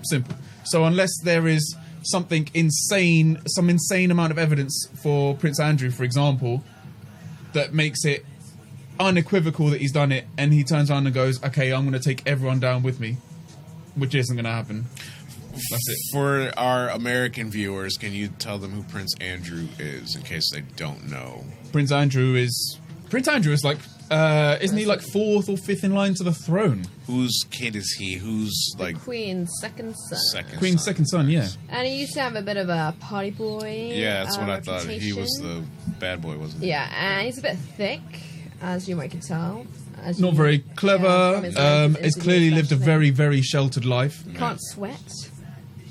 Simple. So unless there is something insane, some insane amount of evidence for Prince Andrew, for example, that makes it unequivocal that he's done it, and he turns around and goes, "Okay, I'm going to take everyone down with me," which isn't going to happen. That's it. For our American viewers, can you tell them who Prince Andrew is, in case they don't know? Prince Andrew is like, isn't he like 4th or 5th in line to the throne? Whose kid is he? Who's like Queen's second son? Queen's second son, yeah. And he used to have a bit of a party boy. Yeah, that's what I thought. He was the bad boy, wasn't he? Yeah, and he's a bit thick, as you might can tell. Not very clever. Has clearly lived a very, very sheltered life. Can't sweat.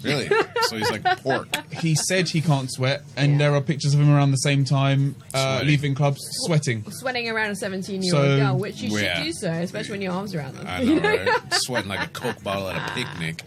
Really? So he's like pork. He said he can't sweat, and there are pictures of him around the same time leaving clubs sweating. Sweating around a 17-year-old girl, which you should do so, especially when your arms are around them. I know, right? Sweating like a Coke bottle at a picnic.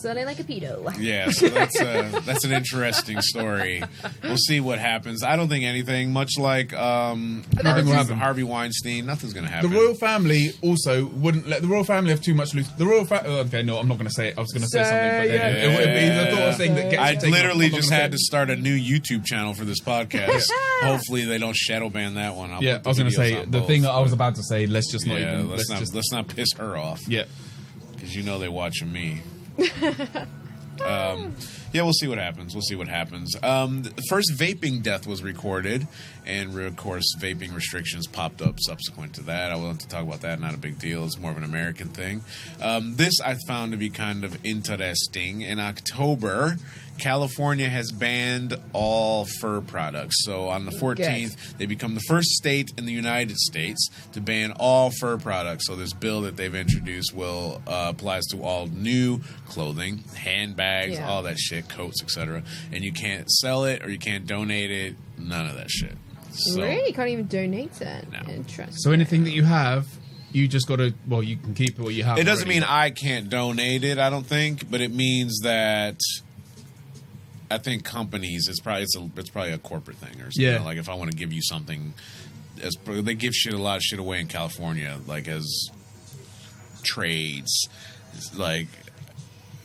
Sweating like a pedo. Yeah, so that's an interesting story. We'll see what happens. I don't think anything, much like Harvey Weinstein, nothing's going to happen. The royal family also wouldn't let the royal family have too much loose. The royal okay, no, I'm not going to say it. I was going to say something, but it would be the thought of saying that gets I literally just had to start a new YouTube channel for this podcast. Hopefully they don't shadow ban that one. I was going to say the thing that I was about to say. Let's just not even. Let's not piss her off. Yeah, because you know they're watching me. Yeah, we'll see what happens. The first vaping death was recorded, and of course, vaping restrictions popped up subsequent to that. I want to talk about that. Not a big deal. It's more of an American thing. This I found to be kind of interesting. In October, California has banned all fur products. So on the 14th, they become the first state in the United States to ban all fur products. So this bill that they've introduced will applies to all new clothing, handbags, all that shit, coats, etc. And you can't sell it or you can't donate it. None of that shit. So, really? You can't even donate it? No. Interesting. So anything that you have, you just got to, you can keep it what you have. It doesn't mean I can't donate it, I don't think, but it means that I think companies, it's probably a corporate thing or something. Yeah. Like if I want to give you something, they give a lot of shit away in California, like as trades. Like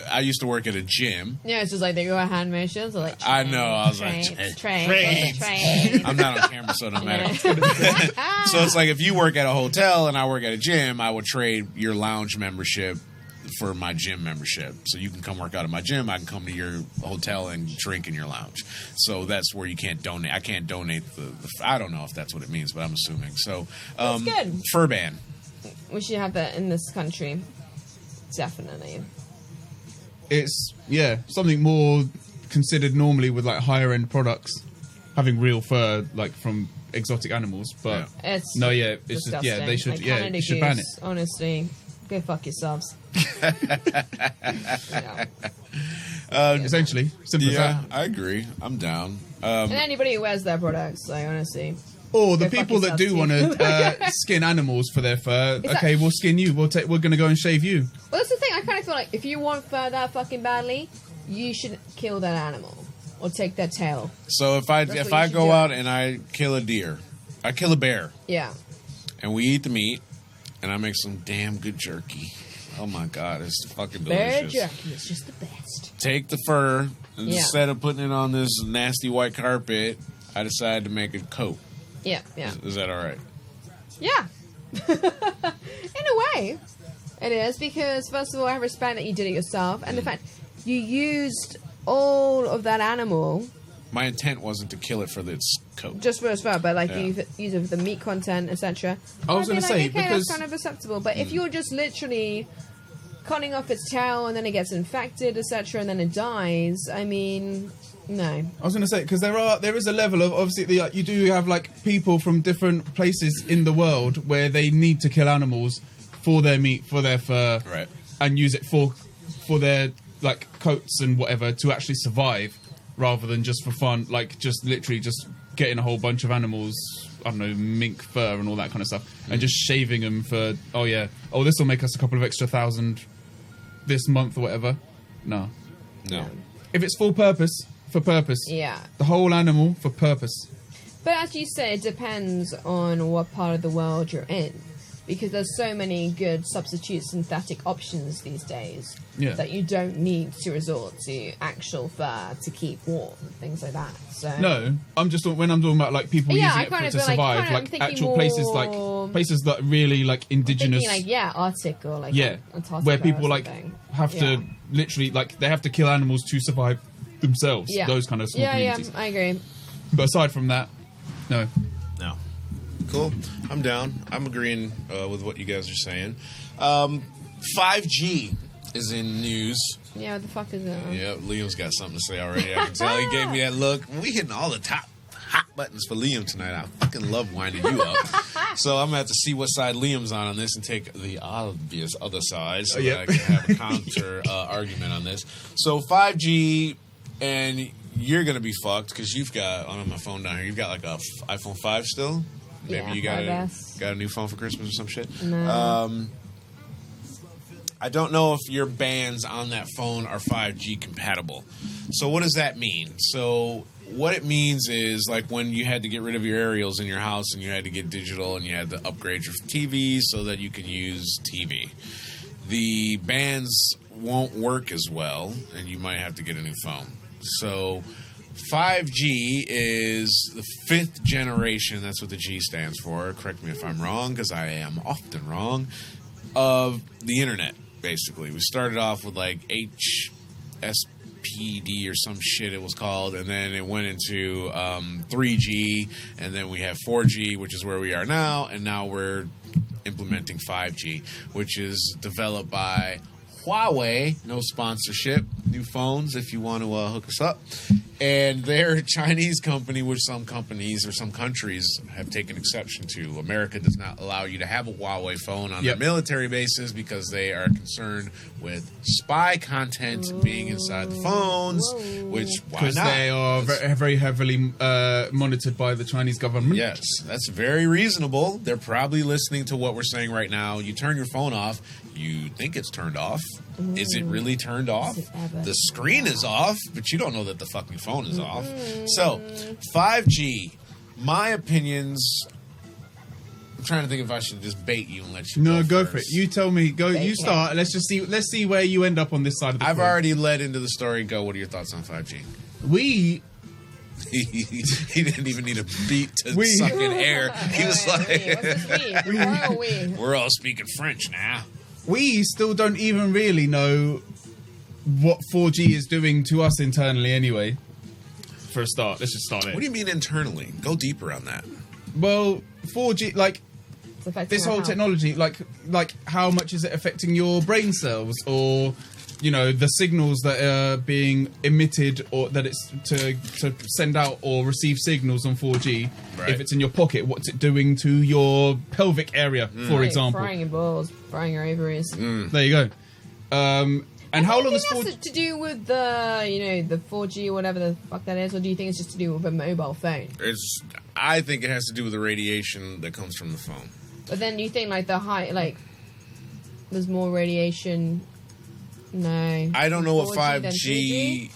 I used to work at a gym. Yeah, it's just like they go at hand motions. Like I know. I was like, train. I'm not on camera, so it don't matter. So it's like if you work at a hotel and I work at a gym, I would trade your lounge membership for my gym membership. So you can come work out at my gym. I can come to your hotel and drink in your lounge. So that's where you can't donate. I can't donate the I don't know if that's what it means, but I'm assuming. So that's good. Fur ban. We should have that in this country. Definitely. It's something more considered normally with like higher end products, having real fur like from exotic animals. But it's it's disgusting. just they should like they should ban it. Honestly, go fuck yourselves. Essentially, simple as that. I agree. I'm down. And anybody who wears their products, like honestly. Or the people that do want to skin animals for their fur, we'll skin you. We're going to go and shave you. Well, that's the thing. I kind of feel like if you want fur that fucking badly, you should kill that animal or take their tail. So if I go out and I kill a deer, I kill a bear. Yeah. And we eat the meat, and I make some damn good jerky. Oh my god, it's fucking delicious. Bear jerky is just the best. Take the fur, and instead of putting it on this nasty white carpet, I decided to make a coat. Yeah. Is that all right? Yeah. In a way, it is, because first of all, I respect that you did it yourself, and the fact you used all of that animal. My intent wasn't to kill it for its coat. Just for its fur, but like you use it for the meat content, etc. I was going to say, okay, because... that's kind of acceptable, but if you're just literally cutting off its tail and then it gets infected, etc., and then it dies, I mean, no. I was going to say, because there is a level of, obviously, you do have, like, people from different places in the world where they need to kill animals for their meat, for their fur, right, and use it for their, like, coats and whatever to actually survive, rather than just for fun, like, just literally just getting a whole bunch of animals, I don't know, mink fur and all that kind of stuff, and just shaving them for, this will make us a couple of extra thousand this month or whatever. No. If it's for purpose, Yeah. the whole animal for purpose. But as you say, it depends on what part of the world you're in, because there's so many good substitute synthetic options these days that you don't need to resort to actual fur to keep warm, things like that. So no, I'm just when I'm talking about like people using it to survive, like actual places that really like indigenous, Arctic or like Antarctica, where people like have to literally like they have to kill animals to survive themselves. Yeah. Those kind of small communities. I agree. But aside from that, no. Cool. I'm down. I'm agreeing with what you guys are saying. 5G is in news. Yeah, what the fuck is it? Yeah, Liam's got something to say already. I can tell. He gave me that look. We hitting all the top hot buttons for Liam tonight. I fucking love winding you up. So I'm going to have to see what side Liam's on this and take the obvious other side so that I can have a counter argument on this. So 5G, and you're going to be fucked because you've got, on my phone down here, you've got like a iPhone 5 still? Maybe you got a new phone for Christmas or some shit. No. I don't know if your bands on that phone are 5G compatible. So what does that mean? So what it means is like when you had to get rid of your aerials in your house and you had to get digital and you had to upgrade your TV so that you can use TV. The bands won't work as well and you might have to get a new phone. So 5G is the 5th generation, that's what the G stands for, correct me if I'm wrong, because I am often wrong, of the internet, basically. We started off with like HSPD or some shit it was called, and then it went into 3G, and then we have 4G, which is where we are now, and now we're implementing 5G, which is developed by Huawei, no sponsorship, new phones if you want to hook us up. And they're a Chinese company, which some companies or some countries have taken exception to. America does not allow you to have a Huawei phone on their military bases because they are concerned with spy content being inside the phones, which, why not? Because they are very heavily monitored by the Chinese government. Yes, that's very reasonable. They're probably listening to what we're saying right now. You turn your phone off, you think it's turned off. Is it really turned off? The screen is off, but you don't know that the fucking phone is off. So, 5G, my opinions. I'm trying to think if I should just bait you and let you go for it. You tell me. Go. You start. Let's see where you end up on this side of the I've already led into the story. Go. What are your thoughts on 5G? He didn't even need a beat to suck in air. He was like, we're all speaking French now. We still don't even really know what 4G is doing to us internally anyway. For a start, let's just start it. What do you mean internally? Go deeper on that. Well, 4G, like this whole technology, like how much is it affecting your brain cells, or you know the signals that are being emitted, or that it's to send out or receive signals on 4G. Right. If it's in your pocket, what's it doing to your pelvic area, for example? Frying your balls, frying your ovaries. There you go. And how long is 4G? Has to do with the 4G or whatever the fuck that is, or do you think it's just to do with a mobile phone? I think it has to do with the radiation that comes from the phone. But then you think there's more radiation. No. I don't know what 5G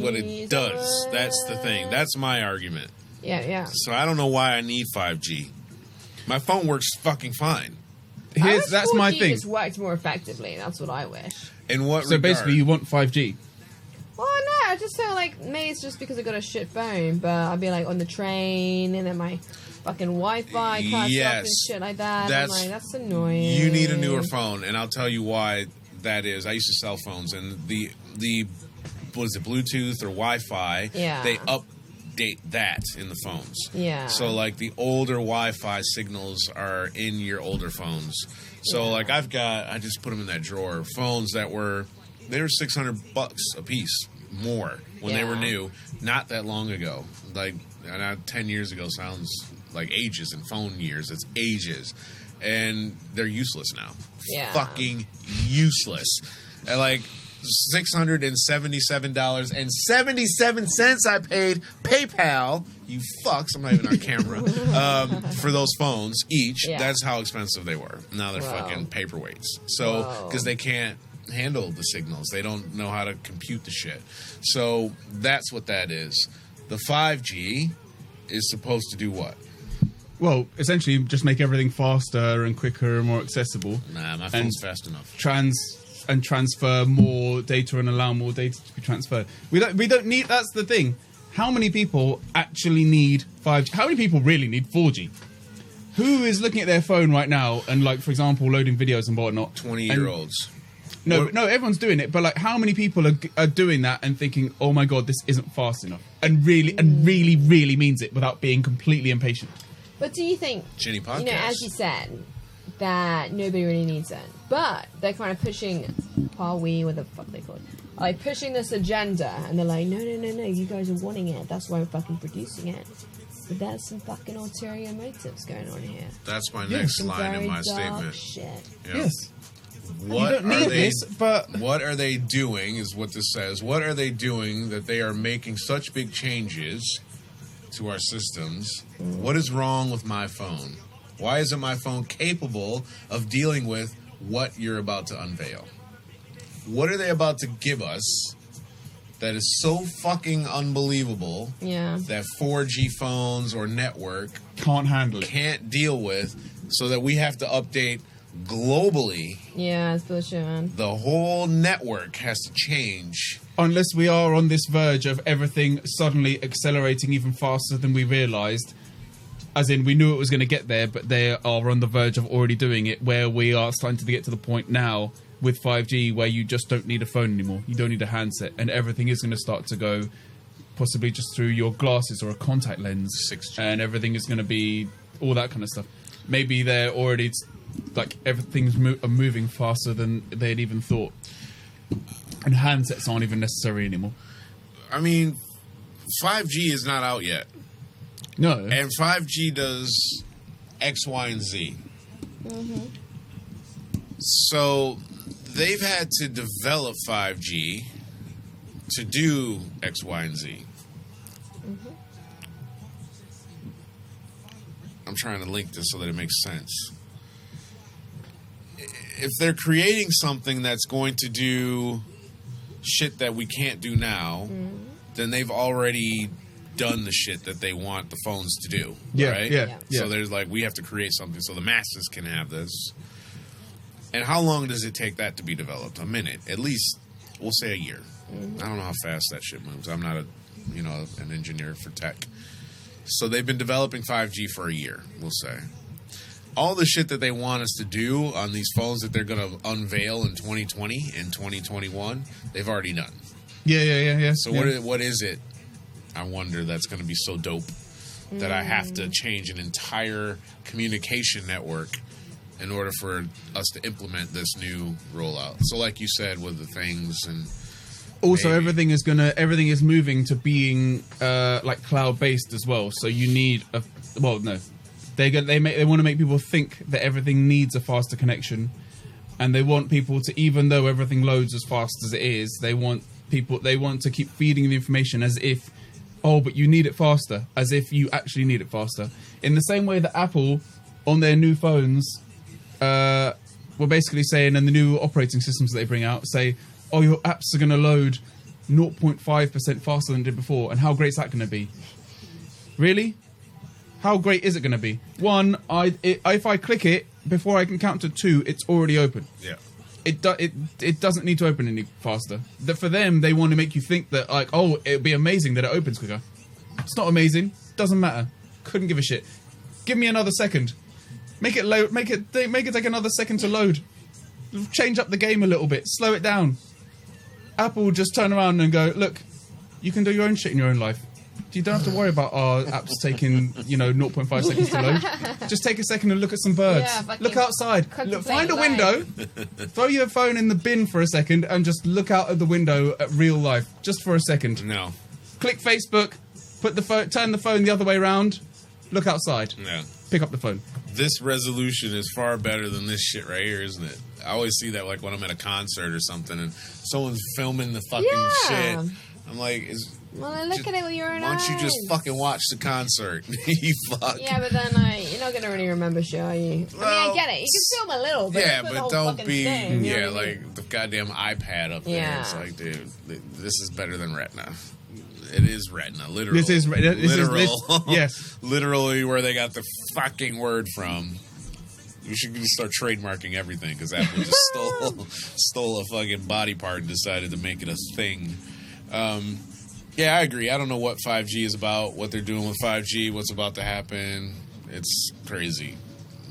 what it does. That's the thing. That's my argument. Yeah. So I don't know why I need 5G. My phone works fucking fine. That's my thing. Just worked more effectively. That's what I wish. In what So regard? basically, you want 5G. Well, no, I just feel like maybe it's just because I got a shit phone, but I'd be like on the train, and then my fucking Wi-Fi cuts up and shit like that. I'm like, that's annoying. You need a newer phone, and I'll tell you why that is. I used to sell phones, and the what is it, Bluetooth or Wi-Fi? Yeah. They update that in the phones. Yeah. So like the older Wi-Fi signals are in your older phones. So like I just put them in that drawer. Phones that were $600 a piece more when they were new, not that long ago. Like 10 years ago sounds like ages in phone years. It's ages, and they're useless now. Yeah. Fucking useless. And like $677.77 I paid PayPal. You fucks. I'm not even on camera. For those phones each. Yeah. That's how expensive they were. Now they're fucking paperweights. So because they can't handle the signals, they don't know how to compute the shit. So that's what that is. The 5G is supposed to do what? Well, essentially, just make everything faster and quicker and more accessible. Nah, my phone's fast enough. Transfer more data and allow more data to be transferred. We don't need. That's the thing. How many people actually need 5G? How many people really need 4G? Who is looking at their phone right now and, like, for example, loading videos and whatnot? 20-year-olds. No, everyone's doing it. But like, how many people are doing that and thinking, "Oh my god, this isn't fast enough," and really means it without being completely impatient? But do you think, Ginny podcast. you know, as you said, that nobody really needs it, but they're kind of pushing Huawei, what the fuck they call it, like pushing this agenda, and they're like, no, you guys are wanting it. That's why we're fucking producing it. But there's some fucking ulterior motives going on here. That's my next line in my statement. Shit. Yep. Yes. What What are they doing is what this says. What are they doing that they are making such big changes to our systems? What is wrong with my phone? Why isn't my phone capable of dealing with what you're about to unveil? What are they about to give us that is so fucking unbelievable that 4G phones or network can't handle it, can't deal with, so that we have to update globally? Yeah, it's bullshit, man. The whole network has to change. Unless we are on this verge of everything suddenly accelerating even faster than we realised. As in, we knew it was going to get there, but they are on the verge of already doing it, where we are starting to get to the point now with 5G where you just don't need a phone anymore. You don't need a handset, and everything is going to start to go possibly just through your glasses or a contact lens. 6G. And everything is going to be all that kind of stuff. Maybe they're already, like, everything's moving faster than they'd even thought. And handsets aren't even necessary anymore. I mean, 5G is not out yet. No. And 5G does X, Y, and Z. Mm-hmm. So they've had to develop 5G to do X, Y, and Z. Mm-hmm. I'm trying to link this so that it makes sense. If they're creating something that's going to do shit that we can't do now, then they've already done the shit that they want the phones to do. Yeah, right? yeah. So there's like, we have to create something so the masses can have this. And how long does it take that to be developed? A minute. At least, we'll say a year. I don't know how fast that shit moves. I'm not an engineer for tech. So they've been developing 5G for a year, we'll say. All the shit that they want us to do on these phones that they're going to unveil in 2020 and 2021, they've already done. Yeah. So what is it, I wonder, that's going to be so dope that I have to change an entire communication network in order for us to implement this new rollout? So like you said, with the things, and also everything is moving to being like cloud based as well. So you need they want to make people think that everything needs a faster connection, and they want people to, even though everything loads as fast as it is, they want to keep feeding the information as if, oh, but you need it faster, as if you actually need it faster. In the same way that Apple on their new phones were basically saying, and the new operating systems that they bring out say, oh, your apps are going to load 0.5% faster than it did before, and how great is that going to be? Really? How great is it going to be? One, if I click it, before I can count to 2, it's already open. Yeah. It doesn't need to open any faster. For them, they want to make you think that, like, oh, it'd be amazing that it opens quicker. It's not amazing. Doesn't matter. Couldn't give a shit. Give me another second. Make it load. Make it take another second to load. Change up the game a little bit. Slow it down. Apple just turn around and go, look, you can do your own shit in your own life. You don't have to worry about our apps taking, 0.5 seconds to load. Just take a second and look at some birds. Yeah, look outside. Find a window. Throw your phone in the bin for a second and just look out of the window at real life. Just for a second. No. Click Facebook. Turn the phone the other way around. Look outside. Yeah. Pick up the phone. This resolution is far better than this shit right here, isn't it? I always see that like when I'm at a concert or something and someone's filming the fucking shit. I'm like, well, look at it with your own eyes. Why don't you just fucking watch the concert? You fuck. Yeah, but then you're not going to really remember shit, are you? I get it. You can film a little, but yeah, but don't be thing, you know what I mean? like the goddamn iPad up there. Yeah. It's like, dude, this is better than Retina. It is Retina, literal. This is literal. Yes, literally where they got the fucking word from. We should just start trademarking everything because Apple just stole a fucking body part and decided to make it a thing. Yeah, I agree. I don't know what 5G is about, what they're doing with 5G, what's about to happen. It's crazy.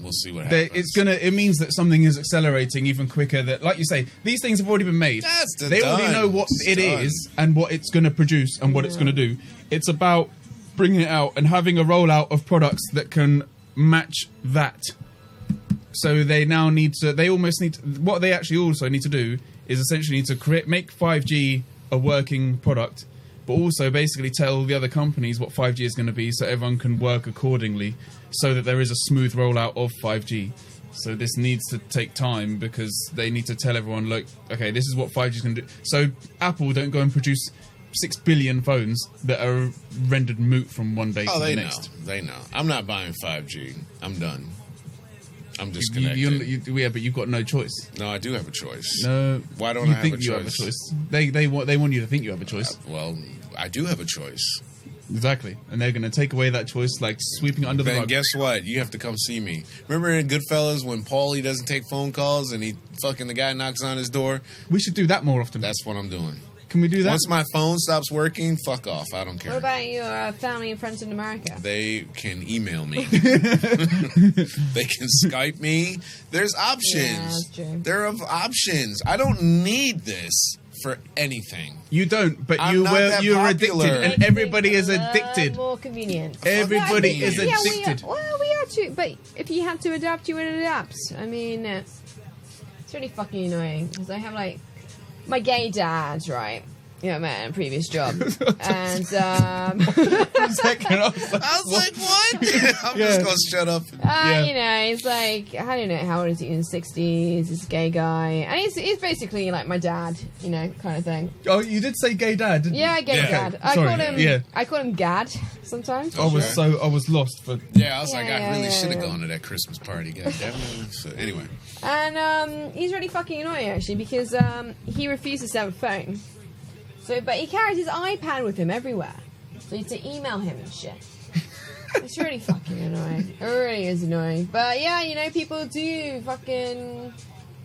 We'll see what happens. It means that something is accelerating even quicker. That, like you say, these things have already been made. They already know what it is and what it's going to produce and what it's going to do. It's about bringing it out and having a rollout of products that can match that. So they now need to. They almost need to, what they actually also need to do is essentially need to make 5G a working product, but also basically tell the other companies what 5G is going to be, so everyone can work accordingly, so that there is a smooth rollout of 5G. So this needs to take time because they need to tell everyone, look, okay, this is what 5G is going to do. So Apple don't go and produce 6 billion phones that are rendered moot from one day to the next. They know. I'm not buying 5G. I'm done. I'm disconnected. Yeah, but you've got no choice. No, I do have a choice. No, why don't I have a choice? You have a choice. They want you to think you have a choice. Well, I do have a choice. Exactly, and they're going to take away that choice, like sweeping it under the rug. And guess what? You have to come see me. Remember in Goodfellas when Paulie doesn't take phone calls and the guy knocks on his door? We should do that more often. That's what I'm doing. Can we do that? Once my phone stops working, fuck off. I don't care. What about your family and friends in America? They can email me. They can Skype me. There's options. Yeah, that's true. There are options. I don't need this for anything. You don't, but you're addicted, and everybody is addicted. More convenient. Everybody is addicted. We are too. But if you had to adapt, you would adapt. I mean, it's really fucking annoying because I have my gay dad, right? You know, man, a previous job. And, I was like, what? I'm just going to shut up. He's like, I don't know, how old is he? In his 60s. He's a gay guy. And he's basically like my dad, kind of thing. Oh, you did say gay dad, didn't you? Yeah, gay dad. I call him Gad sometimes. I was lost for... Yeah, I was I really should have gone to that Christmas party, goddammit. So, anyway. And he's really fucking annoying, actually, because he refuses to have a phone. But he carries his iPad with him everywhere. So you have to email him and shit. It's really fucking annoying. It really is annoying. But yeah, people do fucking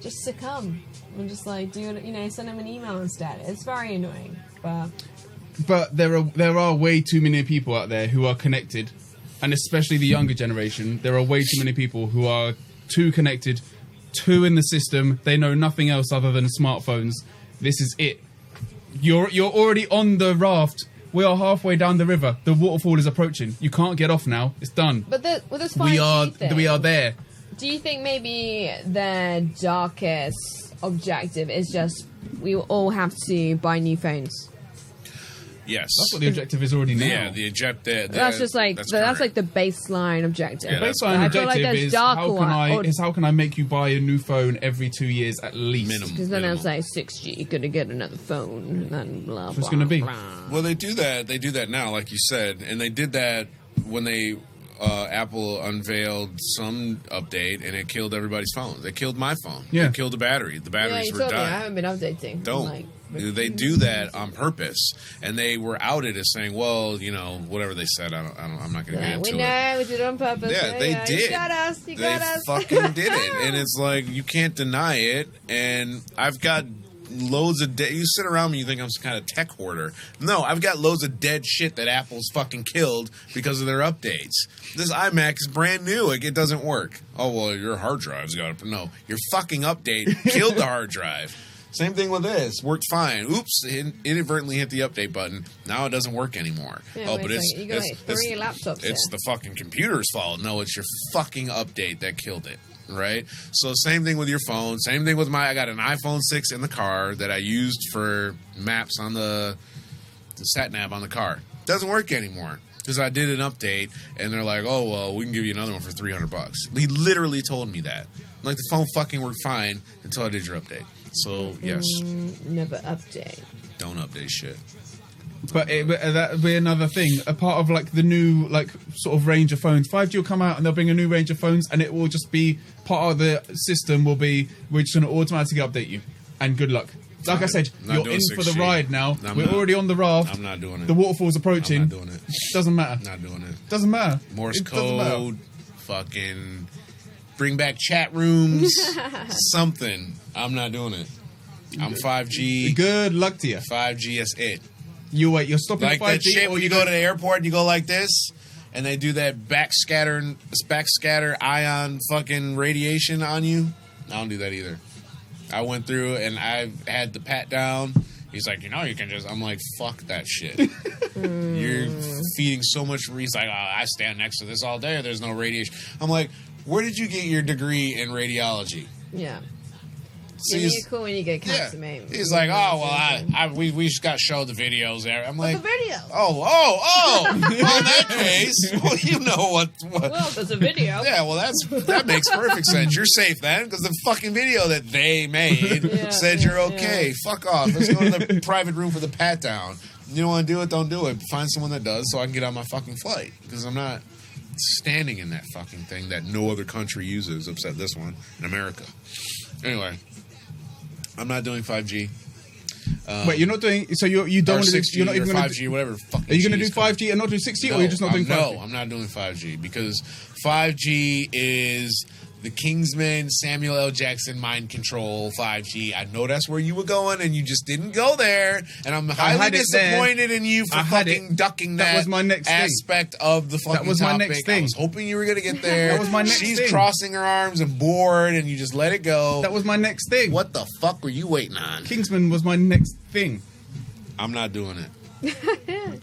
just succumb. And just send him an email instead. It's very annoying. But there are way too many people out there who are connected. And especially the younger generation. There are way too many people who are too connected, too in the system. They know nothing else other than smartphones. This is it. You're already on the raft. We are halfway down the river. The waterfall is approaching. You can't get off now. It's done. But with this 5G we are there. Do you think maybe their darkest objective is just we all have to buy new phones? Yes, that's what the objective is already now. Yeah, the objective. That's just that's like the baseline objective. Yeah, the baseline objective is how can I make you buy a new phone every 2 years at least? Minimum. Because then it's like 6G, you're gonna get another phone, and then blah blah. What's going to be? Blah. Well, they do that. They do that now, like you said, and they did that when they Apple unveiled some update, and it killed everybody's phones. They killed my phone. Yeah, it killed the battery. The batteries were dying. dying. I haven't been updating. Don't. They do that on purpose, and they were outed as saying, "Well, whatever they said, I'm not going to get into it." We know we did it on purpose. Yeah, they did. You got us. They fucking did it, and it's like you can't deny it. And I've got loads of dead. You sit around me, you think I'm some kind of tech hoarder. No, I've got loads of dead shit that Apple's fucking killed because of their updates. This iMac is brand new. Like, it doesn't work. Oh, well, your hard drive's got to... No, your fucking update killed the hard drive. Same thing with this. Worked fine. Oops, inadvertently hit the update button. Now it doesn't work anymore. Yeah, but you got like 3 laptops. It's the fucking computer's fault. No, it's your fucking update that killed it. Right? So same thing with your phone. Same thing with I got an iPhone 6 in the car that I used for maps on the sat nav on the car. Doesn't work anymore. Because I did an update, and they're like, oh, well, we can give you another one for $300. He literally told me that. Like, the phone fucking worked fine until I did your update. So, yes. Never update. Don't update shit. But that would be another thing. A part of, like, the new, like, sort of range of phones. 5G will come out, and they'll bring a new range of phones, and it will just be, part of the system will be, we're just going to automatically update you. And good luck. Like I said, you're in for the ride now. We're already on the raft. I'm not doing it. The waterfall's approaching. I'm not doing it. Doesn't matter. Not doing it. Doesn't matter. Morse code, fucking bring back chat rooms, something. I'm not doing it. I'm 5G. Good luck to you. 5G is it. You're stopping like 5G. That shit when you go to the airport and you go like this, and they do that backscatter ion fucking radiation on you. I don't do that either. I went through and I had the pat down. He's like, you can just... I'm like, fuck that shit. You're feeding so much... He's like, I stand next to this all day. There's no radiation. I'm like, where did you get your degree in radiology? Yeah. So you're cool when you get cancer, mate. He's like, oh, well, we just got to show the videos there. I'm like... the video? Oh. Well, in that case, well, you know what... Well, there's a video. Yeah, well, that makes perfect sense. You're safe then, because the fucking video that they made said you're okay. Yeah. Fuck off. Let's go to the private room for the pat down. You don't want to do it, don't do it. Find someone that does so I can get on my fucking flight, because I'm not standing in that fucking thing that no other country uses, except this one, in America. Anyway... I'm not doing 5G. Wait, you're not doing... So you don't want to do... You're not even going to 5G, whatever. Are you going to do 5G and not do 6G, or you're just not doing 5G? No, I'm not doing 5G, because 5G is the Kingsman, Samuel L. Jackson mind control 5G. I know that's where you were going, and you just didn't go there, and I'm highly disappointed in you for fucking ducking that was my next aspect of the fucking That was topic. my next thing. I was hoping you were going to get there. That was my next thing. She's crossing her arms and bored, and you just let it go. That was my next thing. What the fuck were you waiting on? Kingsman was my next thing. I'm not doing it.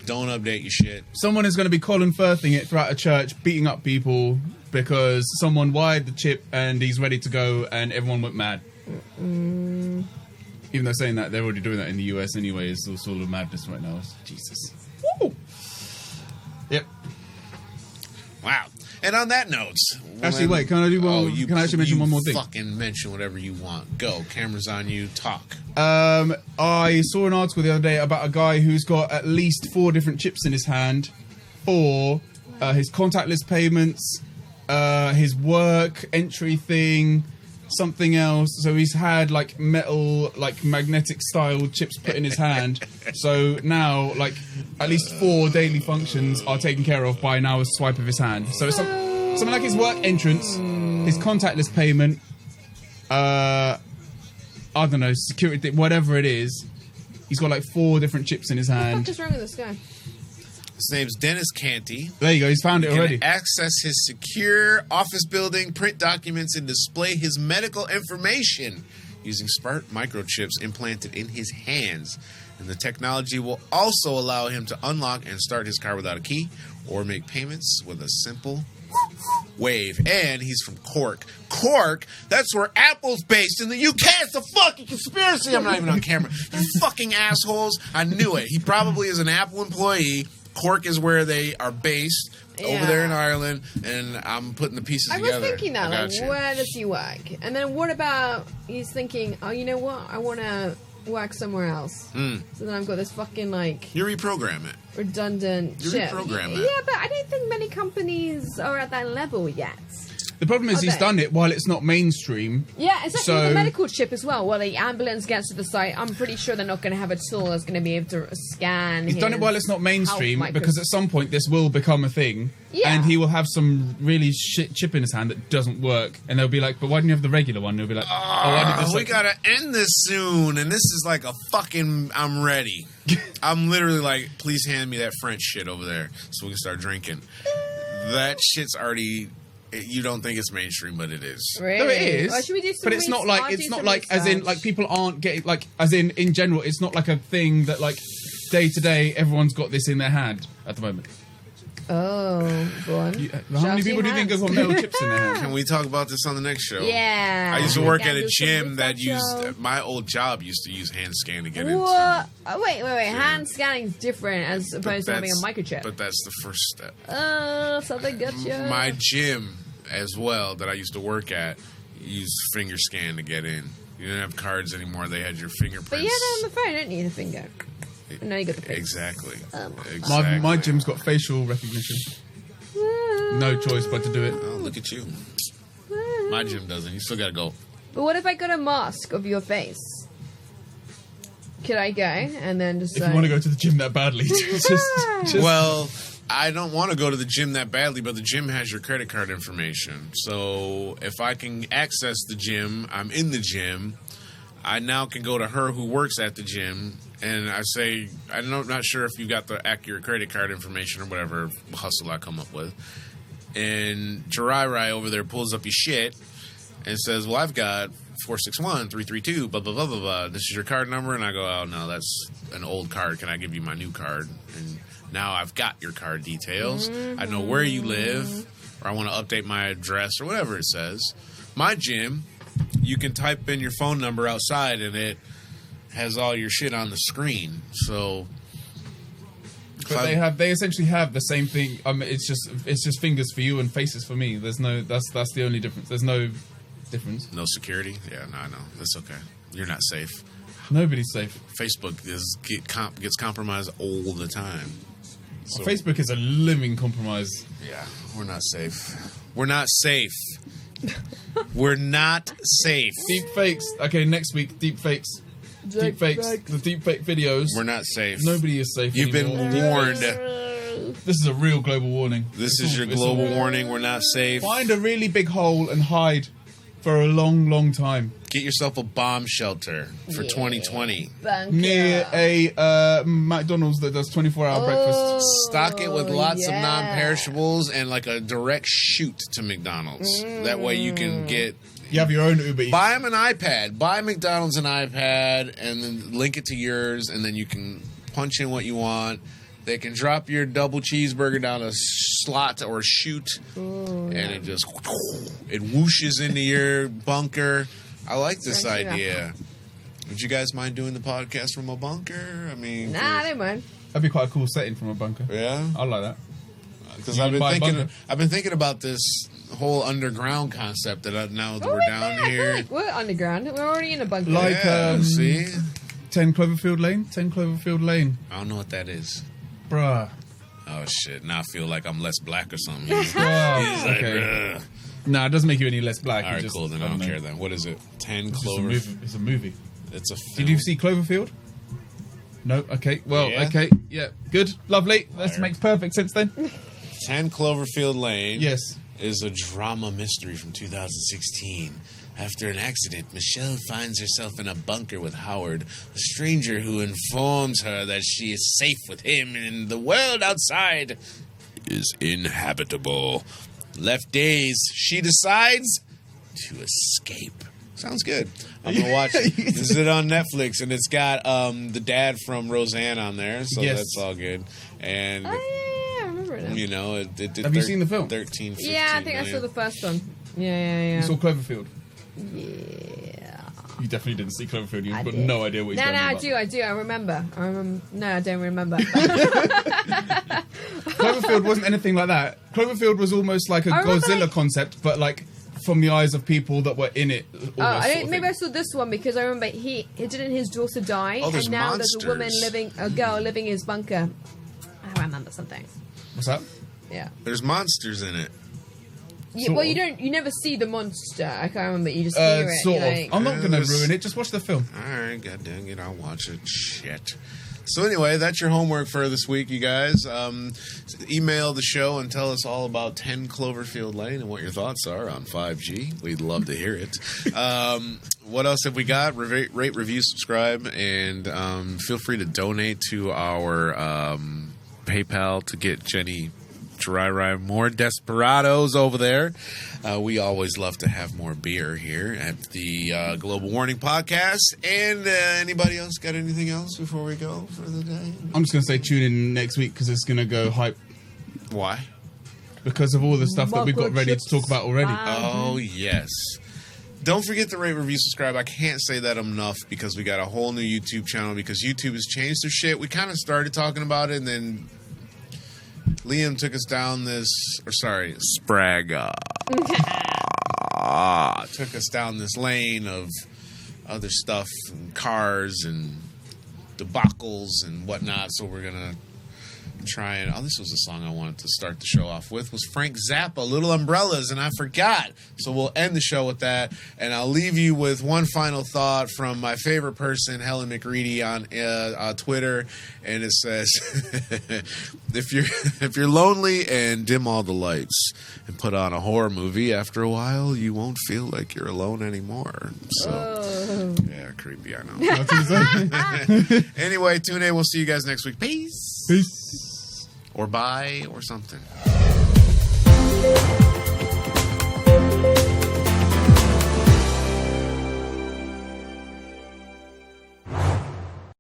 Don't update your shit. Someone is going to be Colin Firthing it throughout a church, beating up people because someone wired the chip and he's ready to go, and everyone went mad. Even though saying that, they're already doing that in the US anyway. It's all sort of madness right now. Jesus. Woo! Yep. Wow. And on that note... Actually, wait, can I do one? Can I actually mention one more thing? Fucking mention whatever you want. Go. Camera's on you. Talk. I saw an article the other day about a guy who's got at least 4 different chips in his hand for his contactless payments, his work entry thing, something else. So he's had like metal, like magnetic style chips put in his hand. So now, like, at least 4 daily functions are taken care of by now a swipe of his hand. So it's something like his work entrance, his contactless payment, I don't know, security, whatever it is. He's got like 4 different chips in his hand. What the fuck is wrong with this guy? His name's Dennis Canty. There you go, he's found it already. He can access his secure office building, print documents, and display his medical information using smart microchips implanted in his hands. And the technology will also allow him to unlock and start his car without a key or make payments with a simple wave. And he's from Cork. Cork? That's where Apple's based in the UK. It's a fucking conspiracy. I'm not even on camera. You fucking assholes. I knew it. He probably is an Apple employee. Cork is where they are based, over there in Ireland, and I'm putting the pieces together. I was thinking that, like, where does he work? And then what about he's thinking, oh, you know what? I want to work somewhere else. So then I've got this fucking, like... You reprogram it. Redundant you shit. Reprogram it. Yeah, but I don't think many companies are at that level yet. The problem is he's done it while it's not mainstream. Yeah, exactly. With the medical chip as well. While the ambulance gets to the site, I'm pretty sure they're not going to have a tool that's going to be able to scan. He's done it while it's not mainstream because at some point this will become a thing, and he will have some really shit chip in his hand that doesn't work, and they'll be like, "But why didn't you have the regular one?" And he'll be like, we gotta end this soon, and this is like a fucking. I'm ready. I'm literally like, please hand me that French shit over there so we can start drinking. That shit's already. You don't think it's mainstream, but it is. Really? No, it is. Well, should we do some but it's not like as in like people aren't getting like as in general. It's not like a thing that like day to day everyone's got this in their hand at the moment. Oh, go on. How many people do you think have got metal chips in their hand? Can we talk about this on the next show? Yeah. I used to work at a gym that used my old job used to use hand scan to get into. What? Oh, wait. Hand scanning is different as opposed to having a microchip. But that's the first step. Something got you. My gym as well that I used to work at used finger scan to get in. You didn't have cards anymore. They had your fingerprints. But you had it on the phone, don't you? The finger. No, you got the face. Exactly. My gym's got facial recognition. No choice but to do it. Oh, look at you. My gym doesn't. You still got to go. But what if I got a mask of your face? Could I go and then just if you want to go to the gym that badly, just well, I don't want to go to the gym that badly, but the gym has your credit card information. So if I can access the gym, I'm in the gym. I now can go to her who works at the gym, and I say, I'm not sure if you got the accurate credit card information or whatever hustle I come up with. And Jirai over there pulls up your shit and says, well, I've got 461-332, blah, blah, blah, blah, blah. This is your card number? And I go, oh, no, that's an old card. Can I give you my new card? And now I've got your card details. I know where you live, or I want to update my address, or whatever it says. My gym, you can type in your phone number outside, and it has all your shit on the screen. So, but they essentially have the same thing. It's just fingers for you and faces for me. There's no that's the only difference. There's no difference. No security. Yeah, no, I know. That's okay. You're not safe. Nobody's safe. Facebook gets compromised all the time. So, Facebook is a living compromise. Yeah, we're not safe. We're not safe. We're not safe. Deep fakes. Okay, next week, deep fakes. Deep fakes. The deep fake videos. We're not safe. Nobody is safe You've anymore. been warned. This is a real global warning. This is your global warning. We're not safe. Find a really big hole and hide for a long, long time. Get yourself a bomb shelter for 2020. Near a McDonald's that does 24-hour breakfast. Stock it with lots of non-perishables and like a direct shoot to McDonald's. That way you can get... You have your own Uber Eats. Buy them an iPad. Buy McDonald's an iPad and then link it to yours, and then you can punch in what you want. They can drop your double cheeseburger down a slot or chute, and it just it whooshes into your bunker. I like this idea. Would you guys mind doing the podcast from a bunker? I mean, nah, I don't mind. That'd be quite a cool setting from a bunker. Yeah, I like that. Because I've been thinking about this whole underground concept that now that we're down here. We're underground. We're already in a bunker. Like see, 10 Cloverfield Lane. 10 Cloverfield Lane. I don't know what that is. Bruh. Oh shit! Now I feel like I'm less black or something. Oh, okay. No, it doesn't make you any less black. All right, cool. Then I don't care. Then what is it? 10 Cloverfield. It's a movie. It's a film. Did you see Cloverfield? No. Okay. Well. Yeah. Okay. Yeah. Good. Lovely. That makes perfect sense then. 10 Cloverfield Lane. Yes. Is a drama mystery from 2016. After an accident, Michelle finds herself in a bunker with Howard, a stranger who informs her that she is safe with him and the world outside is inhabitable. Left days, she decides to escape. Sounds good. I'm going to watch it. This is on Netflix, and it's got the dad from Roseanne on there, so that's all good. And... I remember it now. You know, it did Have you seen the film? 13, 15 Yeah, I think million. I saw the first one. Yeah. You saw Cloverfield? Yeah. You definitely didn't see Cloverfield. You've I got did. no idea what he's talking about. I do. I remember. No, I don't remember. Cloverfield wasn't anything like that. Cloverfield was almost like a Godzilla concept, but like from the eyes of people that were in it. Maybe I saw this one because I remember didn't his daughter die, and now there's a girl living in his bunker. I remember something. What's that? Yeah. There's monsters in it. Well, you never see the monster. I can't remember. You just hear it. Sort of. Like, I'm not going to ruin it. Just watch the film. All right, god dang it, I'll watch it. Shit. So anyway, that's your homework for this week, you guys. Email the show and tell us all about 10 Cloverfield Lane and what your thoughts are on 5G. We'd love to hear it. What else have we got? Rate, review, subscribe, and feel free to donate to our PayPal to get Jenny Dry more desperados over there. We always love to have more beer here at the Global Warning Podcast. And anybody else got anything else before we go for the day? I'm just going to say tune in next week because it's going to go hype. Why? Because of all the stuff that we've got ready to talk about already. Oh, yes. Don't forget to rate, review, subscribe. I can't say that enough because we got a whole new YouTube channel because YouTube has changed their shit. We kind of started talking about it and then Liam took us down Sprague took us down this lane of other stuff and cars and debacles and whatnot. So we're going to try and... Oh, this was a song I wanted to start the show off with. Was Frank Zappa, Little Umbrellas, and I forgot. So we'll end the show with that. And I'll leave you with one final thought from my favorite person, Helen McReady, on Twitter. And it says, if you're lonely and dim all the lights and put on a horror movie, after a while, you won't feel like you're alone anymore. So, yeah, creepy, I know. Anyway, tune in. We'll see you guys next week. Peace. Peace. Or bye or something.